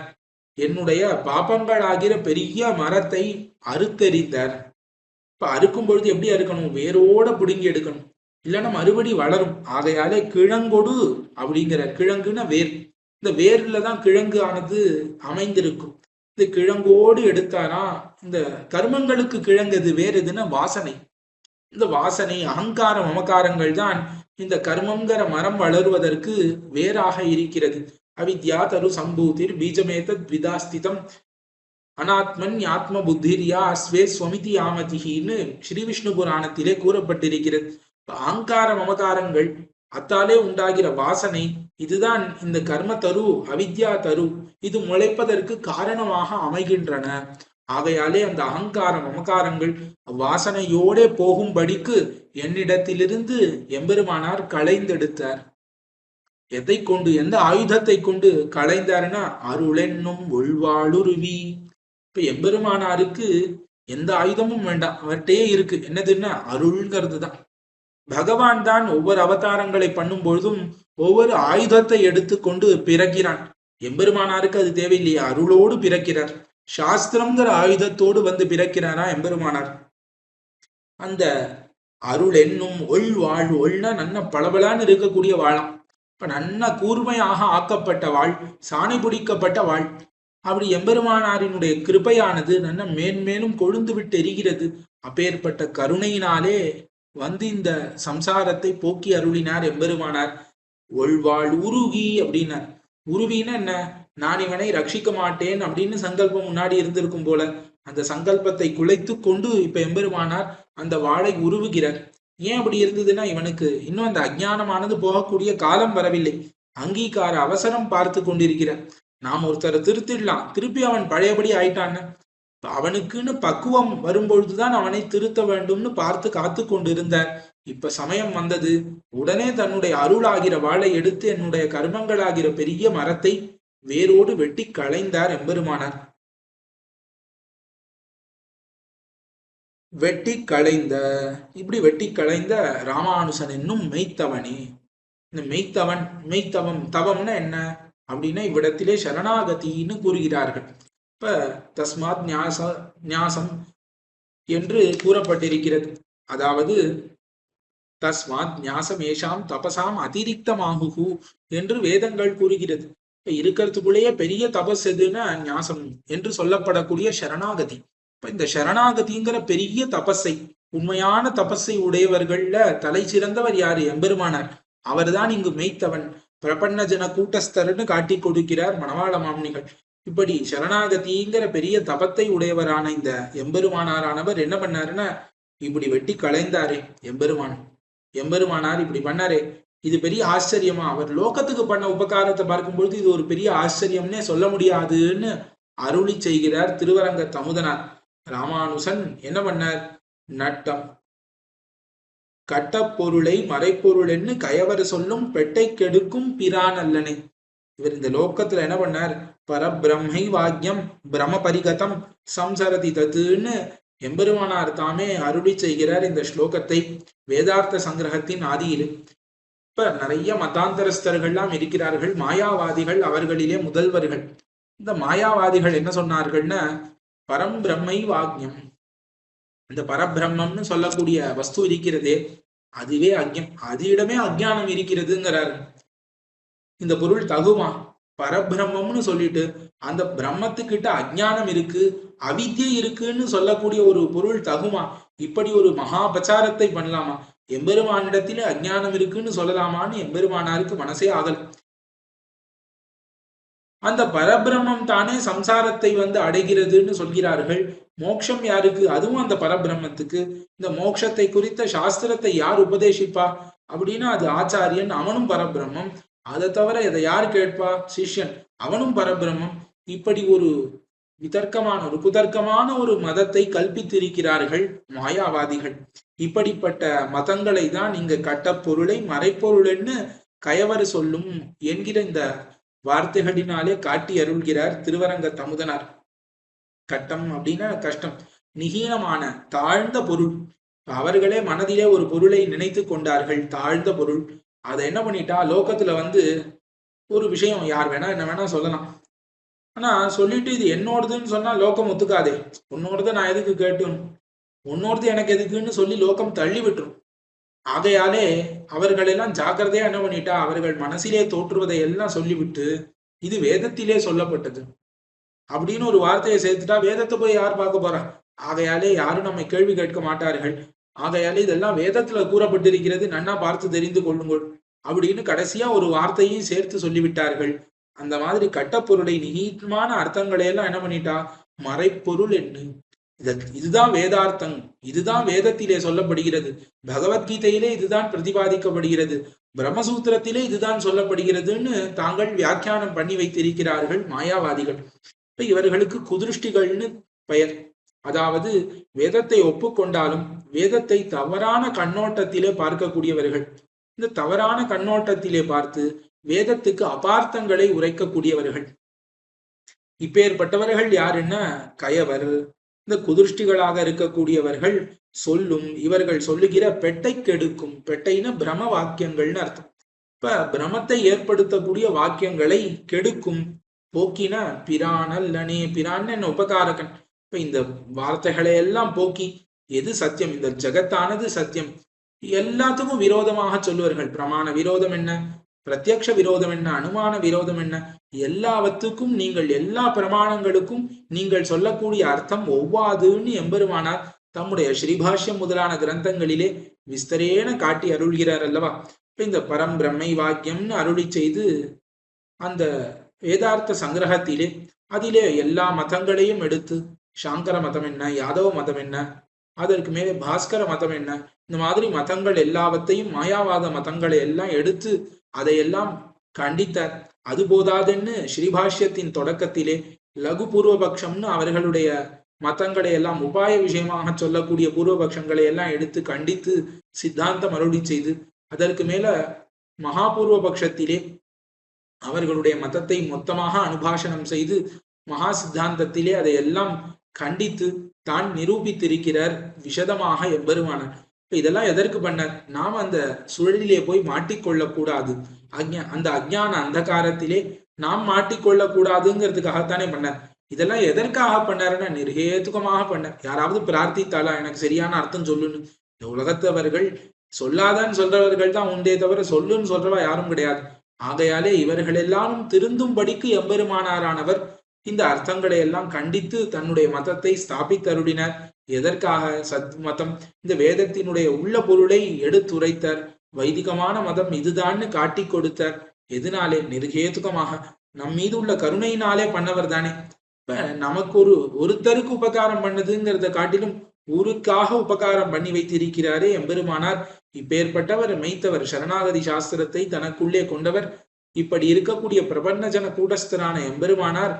என்னுடைய பாபங்கள் ஆகிற பெரிய மரத்தை அறுத்தெறிந்தார். இப்ப அறுக்கும் பொழுது எப்படி அறுக்கணும்? வேரோட பிடுங்கி எடுக்கணும், இல்லைன்னா மறுபடி வளரும். ஆகையாலே கிழங்கொடு அப்படிங்கிறார். கிழங்குன்னா வேர். இந்த வேர்ல தான் கிழங்கு ஆனது அமைந்திருக்கும். இந்த கிழங்கோடு எடுத்தாரா இந்த கர்மங்களுக்கு கிழங்கு எது? வேர் எதுன்னா வாசனை. இந்த வாசனை, அகங்காரம், மமகாரங்கள் தான் இந்த கர்மங்கிற மரம் வளருவதற்கு வேறாக இருக்கிறது. அவித்யா தரு சம்பூதிர் பீஜமேதத் விதாஸ்திதம் அனாத்மன் ஆத்ம புத்திரியா அஸ்வே ஸ்வமிதி ஆமதின்னு ஸ்ரீ விஷ்ணு புராணத்திலே கூறப்பட்டிருக்கிறது. அகங்கார மமகாரங்கள், அத்தாலே உண்டாகிற வாசனை, இதுதான் இந்த கர்ம தரு அவித்யா தரு, இது முளைப்பதற்கு காரணமாக அமைகின்றன. ஆகையாலே அந்த அகங்கார மமகாரங்கள் வாசனையோட போகும்படிக்கு என்னிடத்திலிருந்து எம்பெருமானார் களைந்தெடுத்தார். எதை கொண்டு, எந்த ஆயுதத்தை கொண்டு களைந்தாருன்னா அருளென்னும் ஒழ்வாளுருவி. இப்ப எம்பெருமானாருக்கு எந்த ஆயுதமும் வேண்டாம், அவர்கிட்டே இருக்கு. என்னதுன்னா அருள்ங்கிறது தான். பகவான் தான் ஒவ்வொரு அவதாரங்களை பண்ணும் பொழுதும் ஒவ்வொரு ஆயுதத்தை எடுத்துக்கொண்டு பிறக்கிறான். எம்பெருமானாருக்கு அது தேவையில்லையா, அருளோடு பிறக்கிறார். சாஸ்திரம்ங்கிற ஆயுதத்தோடு வந்து பிறக்கிறாரா எம்பெருமானார். அந்த அருள் என்னும் ஒள் வாழ், ஒள்னா நன்ன பளபளான்னு இருக்கக்கூடிய வாழம். இப்ப நன்ன கூர்மையாக ஆக்கப்பட்ட வாழ், சாணி பிடிக்கப்பட்ட வாழ். அப்படி எம்பெருமானாரினுடைய கிருபையானது நன்ன மேன்மேலும் கொழுந்து விட்டு எரிகிறது. அப்பேற்பட்ட கருணையினாலே வந்து இந்த சம்சாரத்தை போக்கி அருளினார் எம்பெருமானார். ஒழ்வாள் உருகி அப்படின்னார். உருவின்னா என்ன, நான் இவனை ரட்சிக்க மாட்டேன் அப்படின்னு சங்கல்பம் முன்னாடி இருந்திருக்கும் போல அந்த சங்கல்பத்தை குலைத்து கொண்டு இப்ப எம்பெருமானார் அந்த வாளை உருவுகிறார். ஏன் அப்படி இருந்ததுன்னா, இவனுக்கு இன்னும் அந்த அஜ்ஞானமானது போகக்கூடிய காலம் வரவில்லை. அங்கீகார அவசரம் பார்த்து கொண்டிருக்கிறார். நாம் ஒருத்தரை திருத்திடலாம், திருப்பி அவன் பழையபடி ஆயிட்டான்னு. அவனுக்குன்னு பக்குவம் வரும்பொழுதுதான் அவனை திருத்த வேண்டும்னு பார்த்து காத்து கொண்டிருந்தார். இப்ப சமயம் வந்தது. உடனே தன்னுடைய அருளாகிற வாளை எடுத்து என்னுடைய கர்மங்களாகிற பெரிய மரத்தை வேரோடு வெட்டி களைந்தார் எம்பெருமானார். வெட்டி களைந்த, இப்படி வெட்டி களைந்த ராமானுசன் என்னும் மெய்த்தவனே. இந்த மெய்த்தவன், மெய்த்தவம், தவம்னா என்ன அப்படின்னா இவ்விடத்திலே சரணாகதின்னு கூறுகிறார்கள். இப்ப தஸ்மாத் ஞாசம் என்று கூறப்பட்டிருக்கிறது. அதாவது தஸ்மாத் ஞாசம் ஏஷாம் தபசாம் அதிரிக்தமாகு என்று வேதங்கள் கூறுகிறது. இப்ப இருக்கிறதுக்குள்ளேயே பெரிய தபஸ் எதுன்னா ஞாசம் என்று சொல்லப்படக்கூடிய சரணாகதி. இப்ப இந்த சரணாகதிங்கிற பெரிய தபஸை, உண்மையான தபஸை உடையவர்கள்ல தலை சிறந்தவர் யாரு, எம்பெருமானார். அவர்தான் இங்கு மெய்த்தவன், பிரபன்ன ஜன கூட்டஸ்தர்னு காட்டி கொடுக்கிறார் மணவாள மாமுனிகள். இப்படி சரணாகதிங்கிற பெரிய தபத்தை உடையவரான இந்த எம்பெருமானாரானவர் என்ன பண்ணாருன்னா இப்படி வெட்டி களைந்தாரே எம்பெருமானார் இப்படி பண்ணாரே. இது பெரிய ஆச்சரியமா, அவர் லோகத்துக்கு பண்ண உபகாரத்தை பார்க்கும்பொழுது இது ஒரு பெரிய ஆச்சரியம்னே சொல்ல முடியாதுன்னு அருளி செய்கிறார் திருவரங்க தமுதனார். ராமானுசன் என்ன பண்ணார், நட்டம் கட்ட பொருளை மறைப்பொருள்னு கயவர் சொல்லும் பெட்டை கெடுக்கும் பிரான் அல்லனே. இவர் இந்த லோக்கத்துல என்ன பண்ணார், பரபிரம்மை வாக்கியம் பிரம பரிகதம் சம்சரதி தத்துன்னு எம்பெருமானார் தாமே அருளி செய்கிறார் இந்த ஸ்லோகத்தை வேதார்த்த சங்கிரகத்தின் ஆதியில். இப்ப நிறைய மதாந்தரஸ்தர்கள்லாம் இருக்கிறார்கள், மாயாவாதிகள் அவர்களிலே முதல்வர்கள். இந்த மாயாவாதிகள் என்ன சொன்னார்கள்னா, பரம்பிரம்மை வாக்கியம், இந்த பரபிரம்மம்னு சொல்லக்கூடிய வஸ்து இருக்கிறதே அதுவே அக்ஞம், அதிடமே அஜ்ஞானம் இருக்கிறதுங்கிறார். இந்த பொருள் தகுமா, பரபிரம்மம்னு சொல்லிட்டு அந்த பிரம்மத்துக்கிட்ட அஜ்ஞானம் இருக்கு, அவித்யை இருக்குன்னு சொல்லக்கூடிய ஒரு பொருள் தகுமா? இப்படி ஒரு மகாபச்சாரத்தை பண்ணலாமா? எம்பெருமானிடத்திலே அஜ்ஞானம் இருக்குன்னு சொல்லலாமான்னு எம்பெருமானாருக்கு மனசே ஆகல. அந்த பரபிரம்மம் தானே சம்சாரத்தை வந்து அடைகிறதுன்னு சொல்கிறார்கள். மோட்சம் யாருக்கு, அதுவும் அந்த பரபிரம்மத்துக்கு. இந்த மோட்சத்தை குறித்த சாஸ்திரத்தை யார் உபதேசிப்பா அப்படின்னா அது ஆச்சாரியன், அவனும் பரபிரம்மம். அதை தவிர இதை யார் கேட்பா, சிஷ்யன், அவனும் பரபிரம்மம். இப்படி ஒரு விதர்க்கமான ஒரு குதர்க்கமான ஒரு மதத்தை கல்பித்திருக்கிறார்கள் மாயாவாதிகள். இப்படிப்பட்ட மதங்களை தான் இங்க கட்ட பொருளை மறைப்பொருள்னு கயவர் சொல்லும் என்கிற இந்த வார்த்தைகளினாலே காட்டி அருள்கிறார் திருவரங்க தமுதனார். கட்டம் அப்படின்னா கஷ்டம், நிகீனமான தாழ்ந்த பொருள். அவர்களே மனதிலே ஒரு பொருளை நினைத்து கொண்டார்கள், தாழ்ந்த பொருள். அதை என்ன பண்ணிட்டா, லோகத்துல வந்து ஒரு விஷயம் யார் வேணா என்ன வேணா சொல்லலாம், ஆனா சொல்லிட்டு இது என்னோடதுன்னு சொன்னா லோகம் ஒத்துக்காதே. உன்னோடத நான் எதுக்கு கேட்டும், உன்னோடது எனக்கு எதுக்குன்னு சொல்லி லோகம் தள்ளி விட்டுரும். ஆகையாலே அவர்களெல்லாம் ஜாக்கிரதையா என்ன பண்ணிட்டா, அவர்கள் மனசிலே தோற்றுவதை எல்லாம் சொல்லிவிட்டு இது வேதத்திலே சொல்லப்பட்டது அப்படின்னு ஒரு வார்த்தையை சேர்த்துட்டா வேதத்தை போய் யார் பார்க்க போறா? ஆகையாலே யாரும் நம்மை கேள்வி கேட்க மாட்டார்கள். ஆகையாலே இதெல்லாம் வேதத்துல கூறப்பட்டிருக்கிறது, நன்னா பார்த்து தெரிந்து கொள்ளுங்கள் அப்படின்னு கடைசியா ஒரு வார்த்தையும் சேர்த்து சொல்லிவிட்டார்கள். அந்த மாதிரி கட்டப்பொருளை நிகிதமான அர்த்தங்களை எல்லாம் என்ன பண்ணிட்டா, மறைப்பொருள் என்ன, இதுதான் வேதார்த்தம், இதுதான் வேதத்திலே சொல்லப்படுகிறது, பகவத்கீதையிலே இதுதான் பிரதிபாதிக்கப்படுகிறது, பிரம்மசூத்திரத்திலே இதுதான் சொல்லப்படுகிறதுன்னு தாங்கள் வியாக்கியானம் பண்ணி வைத்திருக்கிறார்கள் மாயாவாதிகள். இப்ப இவர்களுக்கு குதிருஷ்டிகள்னு பெயர். அதாவது வேதத்தை ஒப்புக்கொண்டாலும் வேதத்தை தவறான கண்ணோட்டத்திலே பார்க்கக்கூடியவர்கள். இந்த தவறான கண்ணோட்டத்திலே பார்த்து வேதத்துக்கு அபார்த்தங்களை உரைக்கக்கூடியவர்கள். இப்பேற்பட்டவர்கள் யாருன்னா கயவர். இந்த குதிருஷ்டிகளாக இருக்கக்கூடியவர்கள் சொல்லும் இவர்கள் சொல்லுகிற பெட்டை கெடுக்கும், பெட்டைன பிரம வாக்கியங்கள்னு அர்த்தம். இப்ப பிரமத்தை ஏற்படுத்தக்கூடிய வாக்கியங்களை கெடுக்கும், போக்கின பிரானல்லனே, பிரான் என்ன உபகாரகன். இப்ப இந்த வார்த்தைகளை எல்லாம் போக்கி எது சத்தியம், இந்த ஜெகத்தானது சத்தியம், எல்லாத்துக்கும் விரோதமாக சொல்லுவார்கள். பிரமாண விரோதம் என்ன, பிரத்யக்ஷ விரோதம் என்ன, அனுமான விரோதம் என்ன, எல்லாவற்றுக்கும் நீங்கள் எல்லா பிரமாணங்களுக்கும் நீங்கள் சொல்லக்கூடிய அர்த்தம் ஒவ்வாதுன்னு எம்பெருமானார் தம்முடைய ஸ்ரீபாஷ்யம் முதலான கிரந்தங்களிலே விஸ்தரேன காட்டி அருள்கிறார் அல்லவா. இப்ப இந்த பரம் பிரம்மை வாக்கியம்னு அருளி செய்து அந்த வேதார்த்த சங்கிரகத்திலே அதிலே எல்லா மதங்களையும் எடுத்து, சாங்கர மதம் என்ன, யாதவ மதம் என்ன, அதற்கு மேலே பாஸ்கர மதம் என்ன, இந்த மாதிரி மதங்கள் எல்லாவற்றையும் மாயாவாத மதங்களை எல்லாம் எடுத்து அதையெல்லாம் கண்டித்தார். அது போதாதுன்னு ஸ்ரீபாஷ்யத்தின் தொடக்கத்திலே லகு பூர்வபக்ஷம்னு அவர்களுடைய மதங்களை எல்லாம் உபாய விஷயமாக சொல்லக்கூடிய பூர்வபக்ஷங்களை எல்லாம் எடுத்து கண்டித்து சித்தாந்தம் அருளி செய்து, அதற்கு மேல மகாபூர்வ பட்சத்திலே அவர்களுடைய மதத்தை மொத்தமாக அனுபாஷனம் செய்து மகா சித்தாந்தத்திலே அதையெல்லாம் கண்டித்து தான் நிரூபித்திருக்கிறார் விசதமாக எம்பெருமானார். இதெல்லாம் எதற்கு பண்ணார், நாம் அந்த சுழலிலே போய் மாட்டிக்கொள்ளக் கூடாது, அந்த அஜ்ஞான அந்தகாரத்திலே நாம் மாட்டிக்கொள்ளக் கூடாதுங்கிறதுக்காகத்தானே பண்ணார். இதெல்லாம் எதற்காக பண்ணாருன்னா நிர்ஹேதுகமாக பண்ணார். யாராவது பிரார்த்தித்தாளா எனக்கு சரியான அர்த்தம் சொல்லுன்னு, இந்த உலகத்தவர்கள் சொல்லாதான்னு சொல்றவர்கள் தான் உண்டே தவிர சொல்லுன்னு சொல்றவா யாரும் கிடையாது. ஆகையாலே இவர்கள் எல்லாரும் திருந்தும்படிக்கு எம்பெருமானாரானவர் இந்த அர்த்தங்களை எல்லாம் கண்டித்து தன்னுடைய மதத்தை ஸ்தாபித்தருளினார். எதற்காக, சத் மதம், இந்த வேதத்தினுடைய உள்ள பொருளை எடுத்துரைத்தார். வைதிகமான மதம் இதுதான்னு காட்டி கொடுத்தார். எதனாலே, நிர்ஹேதுகமாக நம் மீது உள்ள கருணையினாலே பண்ணவர் தானே. இப்ப நமக்கு ஒருத்தருக்கு உபகாரம் பண்ணதுங்கிறத காட்டிலும் ஊருக்காக உபகாரம் பண்ணி வைத்திருக்கிறாரே எம்பெருமானார். இப்பேற்பட்டவர் மெய்த்தவர், சரணாகதி சாஸ்திரத்தை தனக்குள்ளே கொண்டவர். இப்படி இருக்கக்கூடிய பிரபன்னஜன கூடஸ்தரான எம்பெருமானார்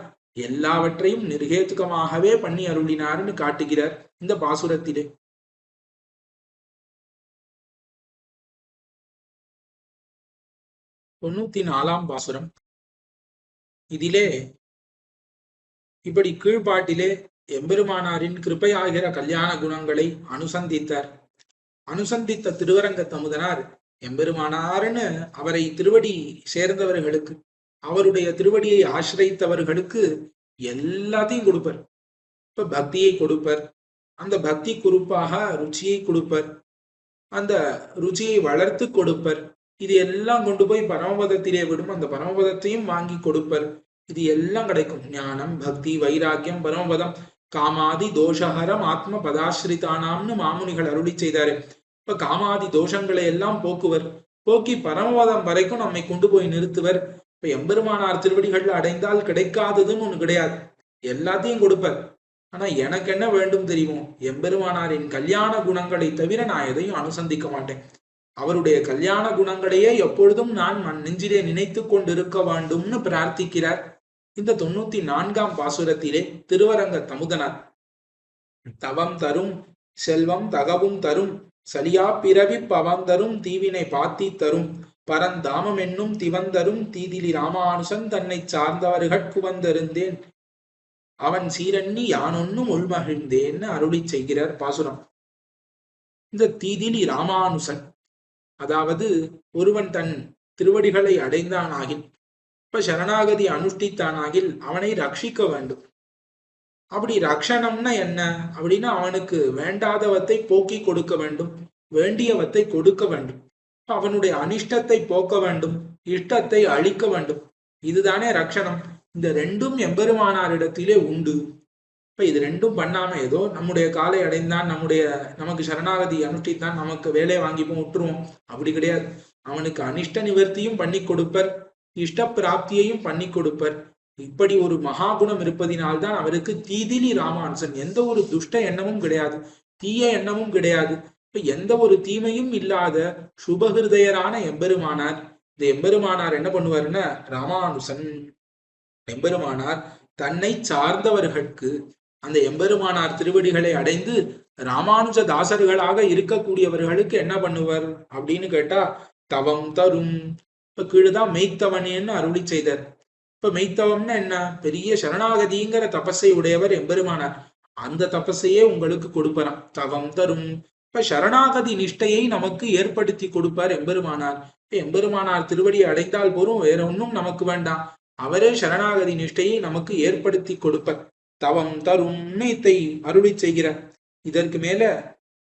எல்லாவற்றையும் நிர்ஹேதுகமாகவே பண்ணி அருளினார்னு காட்டுகிறார் இந்த பாசுரத்திலே. 94ஆம் பாசுரம். இதிலே இப்படி கீழ்பாட்டிலே எம்பெருமானாரின் கிருபையாகிற கல்யாண குணங்களை அனுசந்தித்தார். அனுசந்தித்த திருவரங்க தமுதனார் எம்பெருமானார்னு அவரை திருவடி சேர்ந்தவர்களுக்கு, அவருடைய திருவடியை ஆசிரித்தவர்களுக்கு எல்லாத்தையும் கொடுப்பர். இப்ப பக்தியை கொடுப்பர், அந்த பக்தி குறிப்பாக ருச்சியை கொடுப்பர், அந்த ருச்சியை வளர்த்து கொடுப்பர். இது எல்லாம் கொண்டு போய் பரமபதத்திலே விடும், அந்த பரமபதத்தையும் வாங்கி கொடுப்பர். இது எல்லாம் கிடைக்கும். ஞானம், பக்தி, வைராக்கியம், பரமபதம், காமாதி தோஷஹரம் ஆத்ம பதாஸ்ரிதானாம்னு மாமுனிகள் அருளி செய்தாரு. இப்ப காமாதி தோஷங்களை எல்லாம் போக்குவர், போக்கி பரமபதம் வரைக்கும் நம்மை கொண்டு போய் நிறுத்துவர். இப்ப எம்பெருமானார் திருவடிகள்ல அடைந்தால் கிடைக்காததுன்னு ஒண்ணு கிடையாது, எல்லாத்தையும் கொடுப்பர். ஆனா எனக்கு என்ன வேண்டும் தெரியுமோ, எம்பெருமானாரின் கல்யாண குணங்களை தவிர நான் எதையும் அனுசந்திக்க மாட்டேன். அவருடைய கல்யாண குணங்களையே எப்பொழுதும் நான் நெஞ்சிலே நினைத்து கொண்டிருக்க வேண்டும்னு பிரார்த்திக்கிறார். இந்த 94ஆம் பாசுரத்திலே திருவரங்க தமுதனார் தவம் தரும் செல்வம் தகவும் தரும் சலியா பிறவி பவந்தரும் தீவினை பாத்தி தரும் பரந்தாமம் என்னும் திவந்தரும் தீதிலி ராமானுசன் தன்னை சார்ந்தவர்கள் குவந்திருந்தேன் அவன் சீரண்ணி யானொன்னும் உள்மகிழ்ந்தேன்னு அருளி செய்கிறார் பாசுரம். இந்த தீதிலி ராமானுசன், அதாவது ஒருவன் தன் திருவடிகளை அடைந்தானாகில், இப்ப சரணாகதி அனுஷ்டித்தானாகில் அவனை ரட்சிக்க வேண்டும். அப்படி ரக்ஷணம்னா என்ன அப்படின்னா, அவனுக்கு வேண்டாதவத்தை போக்கி கொடுக்க வேண்டும், வேண்டியவத்தை கொடுக்க வேண்டும். அவனுடைய அனிஷ்டத்தை போக்க வேண்டும், இஷ்டத்தை அழிக்க வேண்டும். இதுதானே ரக்ஷணம். இந்த ரெண்டும் எம்பெருமானாரிடத்திலே உண்டு. இப்ப இது ரெண்டும் பண்ணாம ஏதோ நம்முடைய காலை அடைந்தான், நமக்கு சரணாகதி அனுஷ்டித்தான், நமக்கு வேலையை வாங்கிப்போம் விட்டுருவோம், அப்படி கிடையாது. அவனுக்கு அனிஷ்ட நிவர்த்தியும் பண்ணி கொடுப்பர், இஷ்ட பிராப்தியையும் பண்ணி கொடுப்பர். இப்படி ஒரு மகாகுணம் இருப்பதினால்தான் அவருக்கு தீதிலி ராமானுசன், எந்த ஒரு துஷ்ட எண்ணமும் கிடையாது, தீய எண்ணமும் கிடையாது. இப்ப எந்த ஒரு தீமையும் இல்லாத சுபகிருதயரான எம்பெருமானார். இந்த எம்பெருமானார் என்ன பண்ணுவாருன்னா, ராமானுசன் எம்பெருமானார் தன்னை சார்ந்தவர்களுக்கு அந்த எம்பெருமானார் திருவடிகளை அடைந்து ராமானுஜ தாசர்களாக இருக்கக்கூடியவர்களுக்கு என்ன பண்ணுவர் அப்படின்னு கேட்டா, தவம் தரும். இப்ப கீழுதான் மெய்த்தவனேன்னு அருளி செய்தார். இப்ப மெய்த்தவம்னா என்ன, பெரிய சரணாகதிங்கிற தபஸை உடையவர் எம்பெருமானார். அந்த தபஸையே உங்களுக்கு கொடுப்பறான், தவம் தரும். இப்ப சரணாகதி நிஷ்டையை நமக்கு ஏற்படுத்தி கொடுப்பார் எம்பெருமானார். எம்பெருமானார் திருவடியை அடைந்தால் போரும், வேற ஒன்றும் நமக்கு வேண்டாம். அவரே சரணாகதி நிஷ்டையை நமக்கு ஏற்படுத்தி கொடுப்பர். தவம் தரும் இத்தை அருளி செய்கிறார். இதற்கு மேல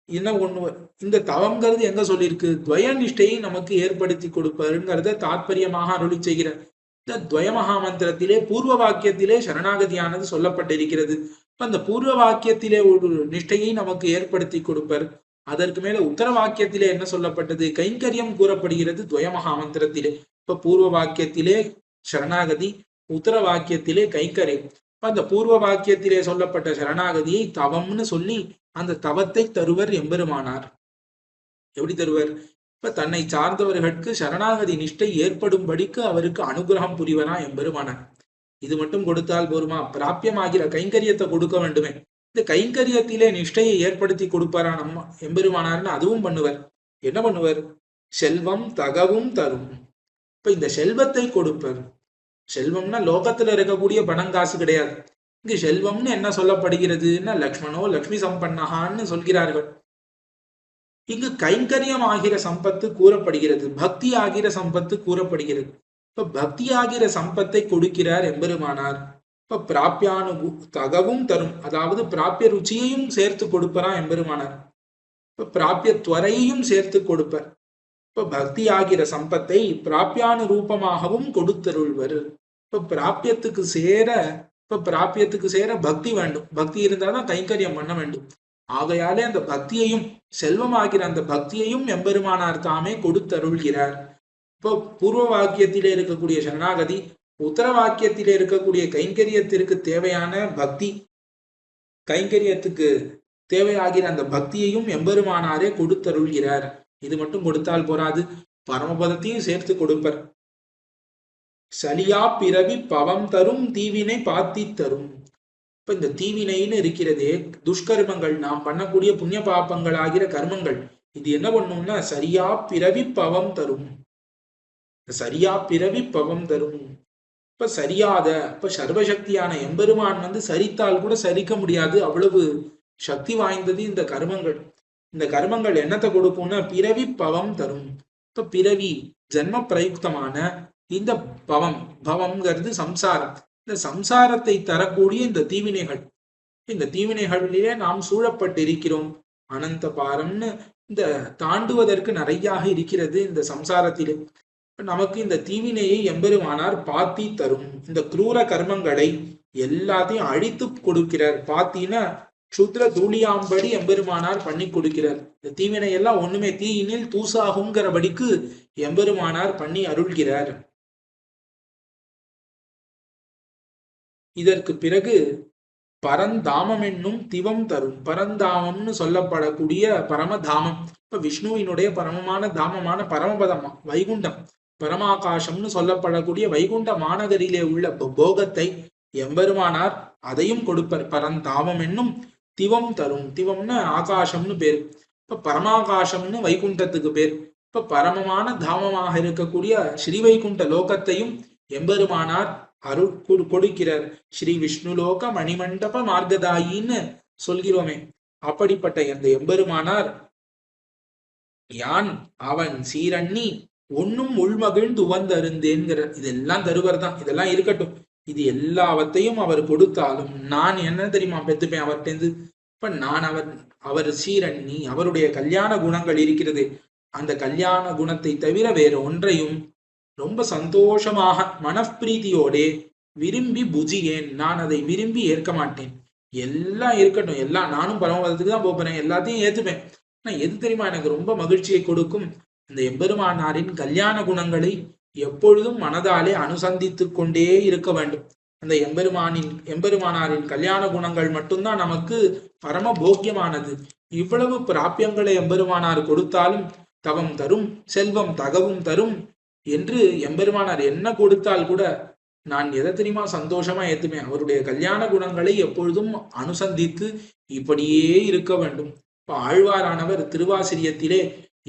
என்ன ஒண்ணு, இந்த தவம்ங்கிறது எங்க சொல்லியிருக்கு, துவய நிஷ்டையை நமக்கு ஏற்படுத்தி கொடுப்பாருங்கிறத தாற்பயமாக அருளி செய்கிறார். இந்த துவய மகாமந்திரத்திலே பூர்வ வாக்கியத்திலே சரணாகதியானது சொல்லப்பட்டிருக்கிறது. அந்த பூர்வ வாக்கியத்திலே ஒரு நிஷ்டையை நமக்கு ஏற்படுத்தி கொடுப்பார். அதற்கு மேல உத்தர வாக்கியத்திலே என்ன சொல்லப்பட்டது, கைங்கரியம் கூறப்படுகிறது துவய மகாமந்திரத்திலே. இப்ப பூர்வ வாக்கியத்திலே சரணாகதி, உத்தர வாக்கியத்திலே கைங்கரியம். அந்த பூர்வ வாக்கியத்திலே சொல்லப்பட்ட சரணாகதியை தவம்னு சொல்லி அந்த தவத்தை தருவர் எம்பெருமானார். எப்படி தருவர், இப்ப தன்னை சார்ந்தவர்களுக்கு சரணாகதி நிஷ்டை ஏற்படும்படிக்கு அவருக்கு அனுகிரகம் புரிவனா எம்பெருமானார். இது மட்டும் கொடுத்தால் போருமா, பிராபியமாகிற கைங்கரியத்தை கொடுக்க வேண்டுமே. இந்த கைங்கரியத்திலே நிஷ்டையை ஏற்படுத்தி கொடுப்பாரா நம்ம எம்பெருமானார்னு அதுவும் பண்ணுவர். என்ன பண்ணுவர், செல்வம் தகவும் தரும். இப்ப இந்த செல்வத்தை கொடுப்பர். செல்வம்னா லோகத்துல இருக்கக்கூடிய பணம் காசு கிடையாது. இங்கு செல்வம்னு என்ன சொல்லப்படுகிறதுன்னா, லக்ஷ்மணோ லக்ஷ்மி சம்பன்னகான்னு சொல்கிறார்கள். இங்கு கைங்கரியம் ஆகிற சம்பத்து கூறப்படுகிறது, பக்தி ஆகிற சம்பத்து கூறப்படுகிறது. இப்ப பக்தி ஆகிற சம்பத்தை கொடுக்கிறார் எம்பெருமானார். இப்ப பிராபியானு தகவும் தரும், அதாவது பிராபிய ருச்சியையும் சேர்த்து கொடுப்பரா எம்பெருமானார். இப்ப பிராபிய துவரையையும் சேர்த்து கொடுப்பர். இப்ப பக்தி ஆகிற சம்பத்தை பிராபியானு ரூபமாகவும் கொடுத்தருள்வர். இப்ப பிராபியத்துக்கு சேர பக்தி வேண்டும். பக்தி இருந்தாதான் கைங்கரியம் பண்ண வேண்டும். ஆகையாலே அந்த பக்தியையும், செல்வமாகிற அந்த பக்தியையும் எம்பெருமானார் தாமே கொடுத்தருள்கிறார். இப்போ பூர்வ வாக்கியத்திலே இருக்கக்கூடிய சரணாகதி, உத்தர வாக்கியத்திலே இருக்கக்கூடிய கைங்கரியத்திற்கு தேவையான பக்தி, கைங்கரியத்துக்கு தேவையாகிற அந்த பக்தியையும் எம்பெருமானாரே கொடுத்தருள்கிறார். இது மட்டும் கொடுத்தால் போராது, பரமபதத்தையும் சேர்த்து கொடுப்பர். சலியா பிறவி பவம் தரும், தீவினை பாத்தி தரும். இப்ப இந்த தீவினைன்னு இருக்கிறதே, துஷ்கர்மங்கள், நாம் பண்ணக்கூடிய புண்ணிய பாப்பங்கள் ஆகிற கர்மங்கள், இது என்ன பண்ணும்னா சரியா பிறவி பவம் தரும். சரியா பிறவி பவம் தரும். இப்ப சரியாத, இப்ப சர்வசக்தியான எம்பெருமான் சரித்தால் கூட சரிக்க முடியாது, அவ்வளவு சக்தி வாய்ந்தது இந்த கர்மங்கள். இந்த கர்மங்கள் என்னத்தை கொடுக்கும்னா பிறவி பவம் தரும். இப்ப பிறவி ஜன்ம பிரயுக்தமான இந்த பவம்ங்கிறது சம்சாரம். இந்த சம்சாரத்தை தரக்கூடிய இந்த தீவினைகள், இந்த தீவினைகளிலே நாம் சூழப்பட்டிருக்கிறோம். அனந்த பாரம்னு இந்த தாண்டுவதற்கு நிறையாக இருக்கிறது இந்த சம்சாரத்திலே. நமக்கு இந்த தீவினையை எம்பெருமானார் பாத்தி தரும். இந்த குரூர கர்மங்களை எல்லாத்தையும் அழித்து கொடுக்கிறார். பாத்தினா சுத்ர தூளியாம்படி எம்பெருமானார் பண்ணி கொடுக்கிறார். இந்த தீவினை எல்லாம் ஒண்ணுமே தீயினில் தூசாகுங்கிறபடிக்கு எம்பெருமானார் பண்ணி அருள்கிறார். இதற்கு பிறகு பரந்தாமம் என்னும் திவம் தரும். பரந்தாமம்னு சொல்லப்படக்கூடிய பரமதாமம், இப்ப விஷ்ணுவினுடைய பரமமான தாமமான பரமபதம் வைகுண்டம், பரமாகாசம்னு சொல்லப்படக்கூடிய வைகுண்ட மாநகரிலே உள்ள போகத்தை எம்பெருமானார் அதையும் கொடுப்பர். பரந்தாமம் என்னும் திவம் தரும். திவம்னு ஆகாசம்னு பேர். இப்ப பரமாகாசம்னு வைகுண்டத்துக்கு பேர். இப்ப பரமமான தாமமாக இருக்கக்கூடிய ஸ்ரீ வைகுண்ட லோகத்தையும் எம்பெருமானார் அருள் கொடுக்கிறார். ஸ்ரீ விஷ்ணுலோக மணிமண்டப மார்க்கதாயின்னு சொல்கிறோமே, அப்படிப்பட்ட அந்த எம்பெருமானார் யான் அவன் சீரண்ணி ஒன்னும் உள்மகிழ்ந்து உவந்தருந்தேன்கிற இதெல்லாம் தருவர் தான். இதெல்லாம் இருக்கட்டும், இது எல்லாவற்றையும் அவர் கொடுத்தாலும் நான் என்ன தெரியுமா பெத்துப்பேன் அவர்கிட்ட. இப்ப நான் அவர் சீரண்ணி, அவருடைய கல்யாண குணங்கள் இருக்கிறது, அந்த கல்யாண குணத்தை தவிர வேற ஒன்றையும் ரொம்ப சந்தோஷமாக மனப்பிரீதியோடே விரும்பி புஜியேன், நான் அதை விரும்பி ஏற்க மாட்டேன். எல்லாம் இருக்கட்டும், எல்லாம் நானும் பரமபதத்துக்கு தான் போறேன், எல்லாத்தையும் ஏத்துப்பேன். ஆனா எது தெரியுமா எனக்கு ரொம்ப மகிழ்ச்சியை கொடுக்கும், இந்த எம்பெருமானாரின் கல்யாண குணங்களை எப்பொழுதும் மனதாலே அனுசந்தித்துக் கொண்டே இருக்க வேண்டும். அந்த எம்பெருமானாரின் கல்யாண குணங்கள் மட்டும்தான் நமக்கு பரம போக்கியமானது. இவ்வளவு பிராபியங்களை எம்பெருமானார் கொடுத்தாலும் தவம் தரும், செல்வம் தகவும் தரும் என்று எம்பெருமானார் என்ன கொடுத்தால் கூட நான் எதை தெரியுமா சந்தோஷமா ஏத்துமே, அவருடைய கல்யாண குணங்களை எப்பொழுதும் அனுசந்தித்து இப்படியே இருக்க வேண்டும். இப்ப ஆழ்வாரானவர் திருவாசிரியத்திலே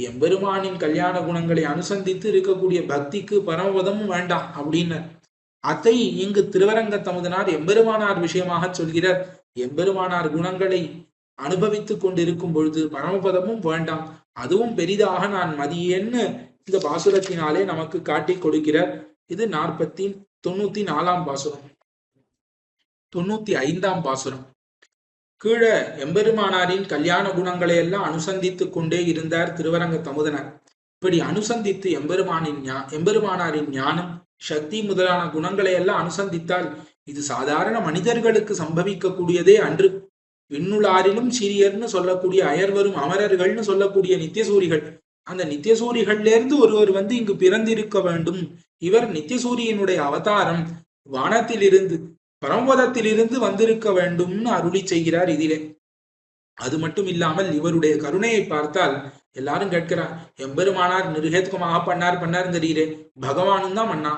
எம்பெருமானின் கல்யாண குணங்களை அனுசந்தித்து இருக்கக்கூடிய பக்திக்கு பரமபதமும் வேண்டாம் அப்படின்னு அதை இங்கு திருவரங்க தமுதனார் எம்பெருமானார் விஷயமாக சொல்கிறார். எம்பெருமானார் குணங்களை அனுபவித்துக் கொண்டிருக்கும் பொழுது பரமபதமும் வேண்டாம், அதுவும் பெரிதாக நான் மதியேன்னு இந்த பாசுரத்தினாலே நமக்கு காட்டி கொடுக்கிறார். இது 94 பாசுரம். 95 பாசுரம். கீழே எம்பெருமானாரின் கல்யாண குணங்களை எல்லாம் அனுசந்தித்துக் கொண்டே இருந்தார் திருவரங்க தமுதனார். இப்படி அனுசந்தித்து எம்பெருமானாரின் ஞானம், சக்தி முதலான குணங்களை எல்லாம் அனுசந்தித்தால் இது சாதாரண மனிதர்களுக்கு சம்பவிக்கக்கூடியதே அன்று. விண்ணுளாரிலும் சிறியர்னு சொல்லக்கூடிய அயர்வரும் அமரர்கள்னு சொல்லக்கூடிய நித்தியசூரிகள், அந்த நித்தியசூரிகள்ல இருந்து ஒருவர் இங்கு பிறந்திருக்க வேண்டும். இவர் நித்தியசூரியனுடைய அவதாரம், வானத்திலிருந்து பரமபதத்திலிருந்து வந்திருக்க வேண்டும்னு அருளி செய்கிறார் இதிலே. அது மட்டும் இல்லாமல் இவருடைய கருணையை பார்த்தால் எல்லாரும் கேட்கிறார், எம்பெருமானார் நிருகேத்துக்கமாக பண்ணார் தெரியுறே, பகவானும் தான் பண்ணா,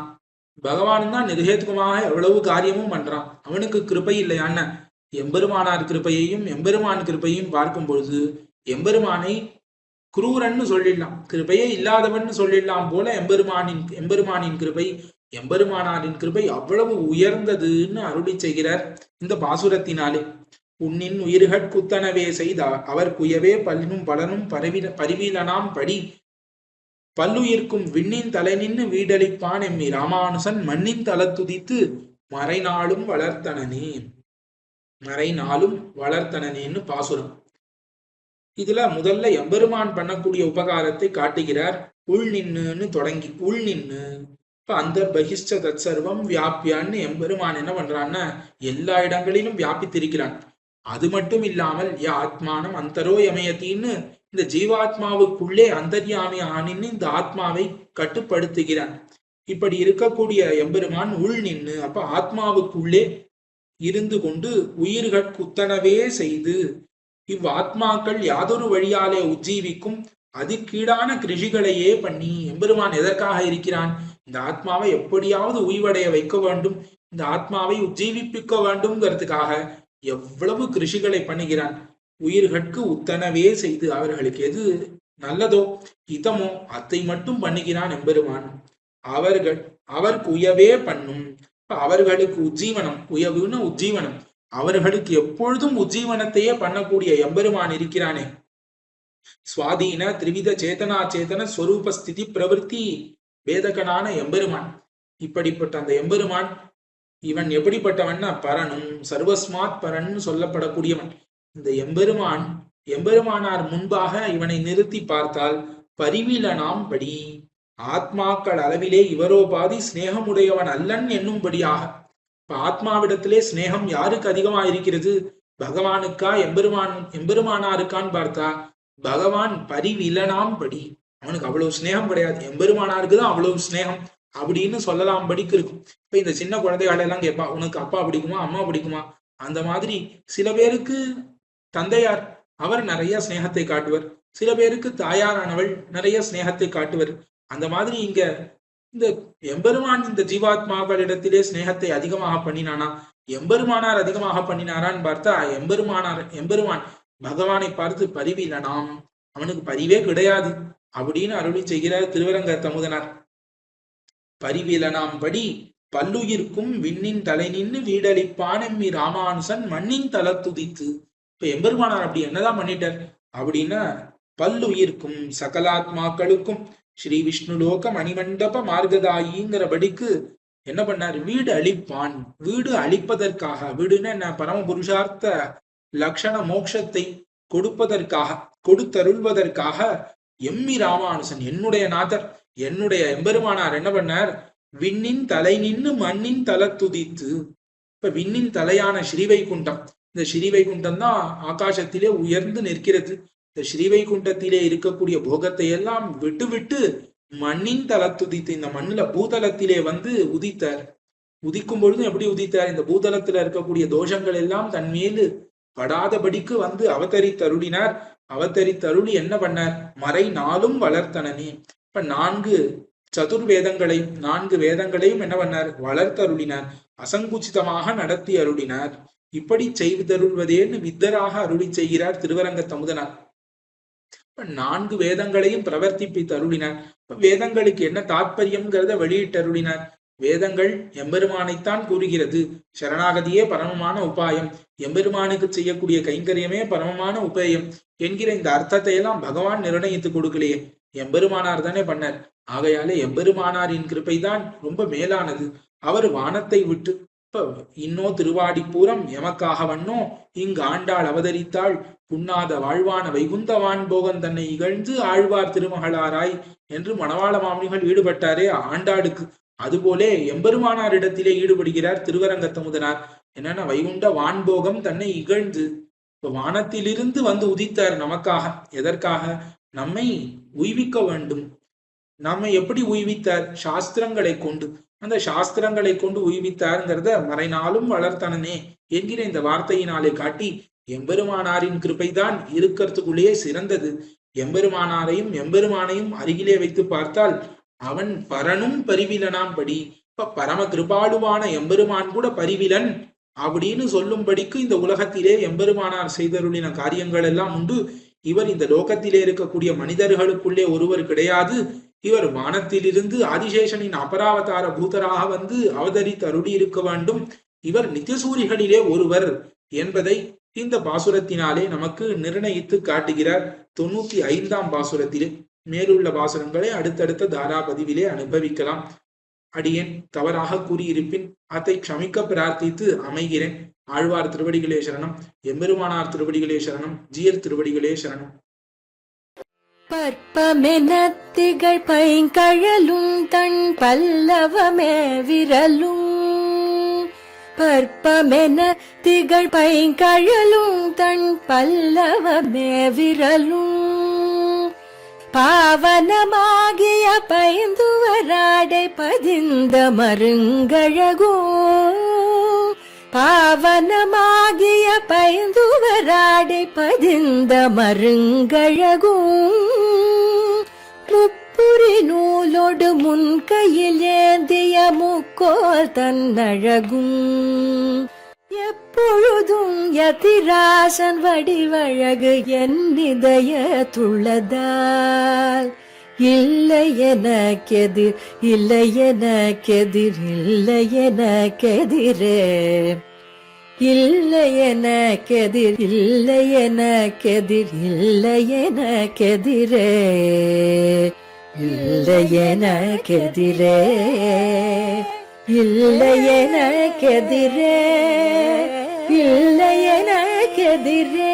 பகவானும் தான் நிருகேத்துக்கமாக எவ்வளவு காரியமும் பண்றான், அவனுக்கு கிருபை இல்லையான்னு எம்பெருமானார் கிருப்பையையும் எம்பெருமான் கிருப்பையும் பார்க்கும் பொழுது எம்பெருமானை குரூரன்னு சொல்லிடலாம், கிருபையே இல்லாதவன் சொல்லிடலாம் போல எம்பெருமானின் கிருபை, எம்பெருமானாரின் கிருபை அவ்வளவு உயர்ந்ததுன்னு அருளி செய்கிறார் இந்த பாசுரத்தினாலே. உன்னின் உயிர்கள் குத்தனவே செய்தார் அவர் குயவே பல்லும் பலனும் பரிவீலனாம் படி பல்லுயிர்க்கும் விண்ணின் தலை நின்று வீடளிப்பான் எம்மி ராமானுசன் மண்ணின் தலத்துதித்து மறைநாளும் வளர்த்தனேன்னு பாசுரம். இதுல முதல்ல எம்பெருமான் பண்ணக்கூடிய உபகாரத்தை காட்டுகிறார். உள் நின்னுன்னு தொடங்கி உள் நின்னு இப்ப அந்த பகிஷ்ட தற்சர்வம் வியாபியான்னு எம்பெருமான் என்ன பண்றான்னா எல்லா இடங்களிலும் வியாபித்திருக்கிறான். அது மட்டும் இல்லாமல் ஆத்மானம் அந்தரோ யமயத்தின்னு இந்த ஜீவாத்மாவுக்குள்ளே அந்தர்யாமி ஆனின்னு இந்த ஆத்மாவை கட்டுப்படுத்துகிறான். இப்படி இருக்கக்கூடிய எம்பெருமான் உள் நின்னு அப்ப ஆத்மாவுக்குள்ளே இருந்து கொண்டு உயிர்கள் குத்தனவே செய்து இவ்வாத்மாக்கள் யாதொரு வழியாலே உஜ்ஜீவிக்கும் அதிகீடான கிருஷிகளையே பண்ணி எம்பெருமான் எதற்காக இருக்கிறான், இந்த ஆத்மாவை எப்படியாவது உய்வடைய வைக்க வேண்டும், இந்த ஆத்மாவை உஜ்ஜீவிப்பிக்க வேண்டும்ங்கிறதுக்காக எவ்வளவு கிருஷிகளை பண்ணுகிறான். உயிர்களுக்கு உத்தனவே செய்து அவர்களுக்கு எது நல்லதோ இதமோ அதை மட்டும் பண்ணுகிறான் எம்பெருமான். அவருக்கு உயவே பண்ணும், அவர்களுக்கு உஜ்ஜீவனம், உயவுன்னு உஜ்ஜீவனம், அவர்களுக்கு எப்பொழுதும் உஜ்ஜீவனத்தையே பண்ணக்கூடிய எம்பெருமான் இருக்கிறானே. சுவாதீன திரிவித சேதனா சேதன ஸ்வரூப ஸ்திதி பிரவருத்தி வேதகனான எம்பெருமான். இப்படிப்பட்ட அந்த எம்பெருமான் இவன் எப்படிப்பட்டவன்னா பரனும் சர்வஸ்மாத் பரன் சொல்லப்படக்கூடியவன். இந்த எம்பெருமானார் முன்பாக இவனை நிறுத்தி பார்த்தால் பரிவீலனாம் படி ஆத்மாக்கள் அளவிலே இவரோபாதி சிநேகமுடையவன் அல்லன் என்னும்படியாக. இப்ப ஆத்மாவிடத்திலே சிநேகம் யாருக்கு அதிகமா இருக்கிறது, பகவானுக்கா எம்பெருமானாருக்கான்னு பார்த்தா பகவான் பரிவிலனாம் படி அவனுக்கு அவ்வளவு சிநேகம் கிடையாது, எம்பெருமானாருக்கு தான் அவ்வளவு சிநேகம் அப்படின்னு சொல்லலாம் படிக்கு இருக்கும். இப்ப இந்த சின்ன குழந்தைகள் எல்லாம் கேட்பா, உனக்கு அப்பா பிடிக்குமா அம்மா பிடிக்குமா, அந்த மாதிரி சில பேருக்கு தந்தையார் அவர் நிறைய சிநேகத்தை காட்டுவர், சில பேருக்கு தாயாரானவள் நிறைய சிநேகத்தை காட்டுவர். அந்த மாதிரி இங்க இந்த எம்பெருமான் இந்த ஜீவாத்மாக்களிடத்திலே சிநேகத்தை அதிகமாக பண்ணினானா, எம்பெருமானார் அதிகமாக பண்ணினாரான்னு பார்த்தா எம்பெருமான் பகவானை பார்த்து பரிவிலனாம், அவனுக்கு பரிவே கிடையாது அப்படின்னு அருளி செய்கிறார் திருவரங்க தமுதனார். பரிவிலனாம் படி பல்லுயிர்க்கும் விண்ணின் தலை நின்று வீடளிப்பான் எம்மி ராமானுசன் மண்ணின் தலத்துதித்து. இப்ப எம்பெருமானார் அப்படி என்னதான் பண்ணிட்டார் அப்படின்னா பல்லுயிர்க்கும் சகலாத்மாக்களுக்கும் ஸ்ரீ விஷ்ணுலோக மணிமண்டப மார்கதாயிங்கிறபடிக்கு என்ன பண்ணார், வீடு அளிப்பான். வீடு அளிப்பதற்காக, வீடுன்னு என்ன பரம புருஷார்த்த லட்சண மோட்சத்தை கொடுத்தருள்வதற்காக எம்மி ராமானுசன் என்னுடைய நாதர் என்னுடைய எம்பெருமானார் என்ன பண்ணார், விண்ணின் தலை நின்று மண்ணின் தலத்துதித்து. இப்ப விண்ணின் தலையான ஸ்ரீவைகுண்டம், இந்த ஸ்ரீவைகுண்டம் தான் ஆகாசத்திலே உயர்ந்து நிற்கிறது. இந்த ஸ்ரீவைகுண்டத்திலே இருக்கக்கூடிய போகத்தை எல்லாம் விட்டு மண்ணின் தலத்துதித்து, இந்த மண்ணுல பூதலத்திலே வந்து உதித்தார். உதிக்கும் பொழுதும் எப்படி உதித்தார்? இந்த பூதலத்துல இருக்கக்கூடிய தோஷங்கள் எல்லாம் தன் மீது படாதபடிக்கு வந்து அவதரித்தருளினார். அவதரித்தருளி என்ன பண்ணார்? மறை நாளும் வளர்த்தனனே. இப்ப 4 சதுர்வேதங்களையும் 4 வேதங்களையும் என்ன பண்ணார்? வளர்த்தருளினார். அசங்குச்சிதமாக நடத்தி அருளினார். இப்படி செய்தருள்வதேன்னு வித்தராக அருளி செய்கிறார் திருவரங்க தமுதனார். 4 வேதங்களையும் பிரவர்த்திப்பித்து அருளினார். வேதங்களுக்கு என்ன தாற்பயம்ங்கிறத வெளியிட்டருளினார். வேதங்கள் எம்பெருமானைத்தான் கூறுகிறது. சரணாகதியே பரமமான உபாயம், எம்பெருமானுக்கு செய்யக்கூடிய கைங்கரியமே பரமமான உபாயம் என்கிற இந்த அர்த்தத்தை எல்லாம் பகவான் நிர்ணயித்து கொடுக்கலையே, எம்பெருமானார் தானே பண்ணார். ஆகையாலே எம்பெருமானாரின் கிருப்பைதான் ரொம்ப மேலானது. அவர் வானத்தை விட்டு இப்ப இன்னோ திருவாடிப்பூரம் எமக்காக வண்ணோ இங்கு ஆண்டாள் அவதரித்தாள், புண்ணாத வாழ்வான வைகுந்தவான் போகன் தன்னை இகழ்ந்து ஆழ்வார் திருமகளாராய் என்று மணவாள மாமுனிகள் ஈடுபட்டாரே ஆண்டாளுக்கு, அதுபோலே எம்பெருமானாரிடத்திலே ஈடுபடுகிறார் திருவரங்கத்தமுதனார். என்னன்னா வைகுண்ட வான்போகம் தன்னை இகழ்ந்து இப்ப வானத்திலிருந்து வந்து உதித்தார் நமக்காக. எதற்காக? நம்மை உய்விக்க வேண்டும். நம்மை எப்படி உய்வித்தார்? சாஸ்திரங்களை கொண்டு. அந்த சாஸ்திரங்களை கொண்டு உய்வித்தாருங்கிறத மறைநாளும் வளர்த்தனனே என்கிற இந்த வார்த்தையினாலே காட்டி எம்பெருமானாரின் கிருபைதான் இருக்கிறதுக்குள்ளேயே சிறந்தது. எம்பெருமானாரையும் எம்பெருமானையும் அருகிலே வைத்து பார்த்தால் அவன் பரனும் பரிவிலனாம் படி. இப்ப பரம கிருபாளுவான எம்பெருமான் கூட பரிவிலன் அப்படின்னு சொல்லும்படிக்கு இந்த உலகத்திலே எம்பெருமானார் செய்தருளின காரியங்கள் எல்லாம் உண்டு. இவர் இந்த லோகத்திலே இருக்கக்கூடிய மனிதர்களுக்குள்ளே ஒருவர் கிடையாது. இவர் வானத்திலிருந்து ஆதிசேஷனின் அபராவதார பூதராக வந்து அவதரித்து அருளி இருக்க வேண்டும். இவர் நித்தியசூரிகளிலே ஒருவர் என்பதை இந்த பாசுரத்தினாலே நமக்கு நிர்ணயித்து காட்டுகிறார். 95ஆம் பாசுரத்திலே. மேலுள்ள பாசுரங்களை அடுத்தடுத்த தாராபதிவிலே அனுபவிக்கலாம். அடியேன் தவறாக கூறியிருப்பின் அதை க்ஷமிக்க பிரார்த்தித்து அமைகிறேன். ஆழ்வார் திருவடிகளே சரணம், எம்பெருமானார் திருவடிகளே சரணம், ஜீயர் திருவடிகளே சரணம். பற்பமெனத்திகள் பைங்கழலும் தன் பல்லவமே விரலும், பற்பமென திகழ் பைங்கழலும் தன் பல்லவமே விரலும், பாவனமாகிய பைந்துவராடை பதிந்த மருங்கழகோ, பாவனமாகிய பைந்துவராடை பதிந்த மருங்கழகும், முப்புரி நூலோடு முன்கையில் ஏந்திய முக்கோல் தன்னழகும், எப்பொழுதும் யதிராசன் வடிவழகு என் இதயத்துள்ளதால், இல்லை எனக்கெதிர் இல்லை எனக்கெதிர் இல்லை எனக்கெதிரே, இல்லை எனக்கெதிர் இல்லை எனக்கெதிர் இல்லை எனக்கெதிரே, இல்லை எனக்கெதிரே, இல்லை எனக்கெதிரே, இல்லை எனக்கெதிரே.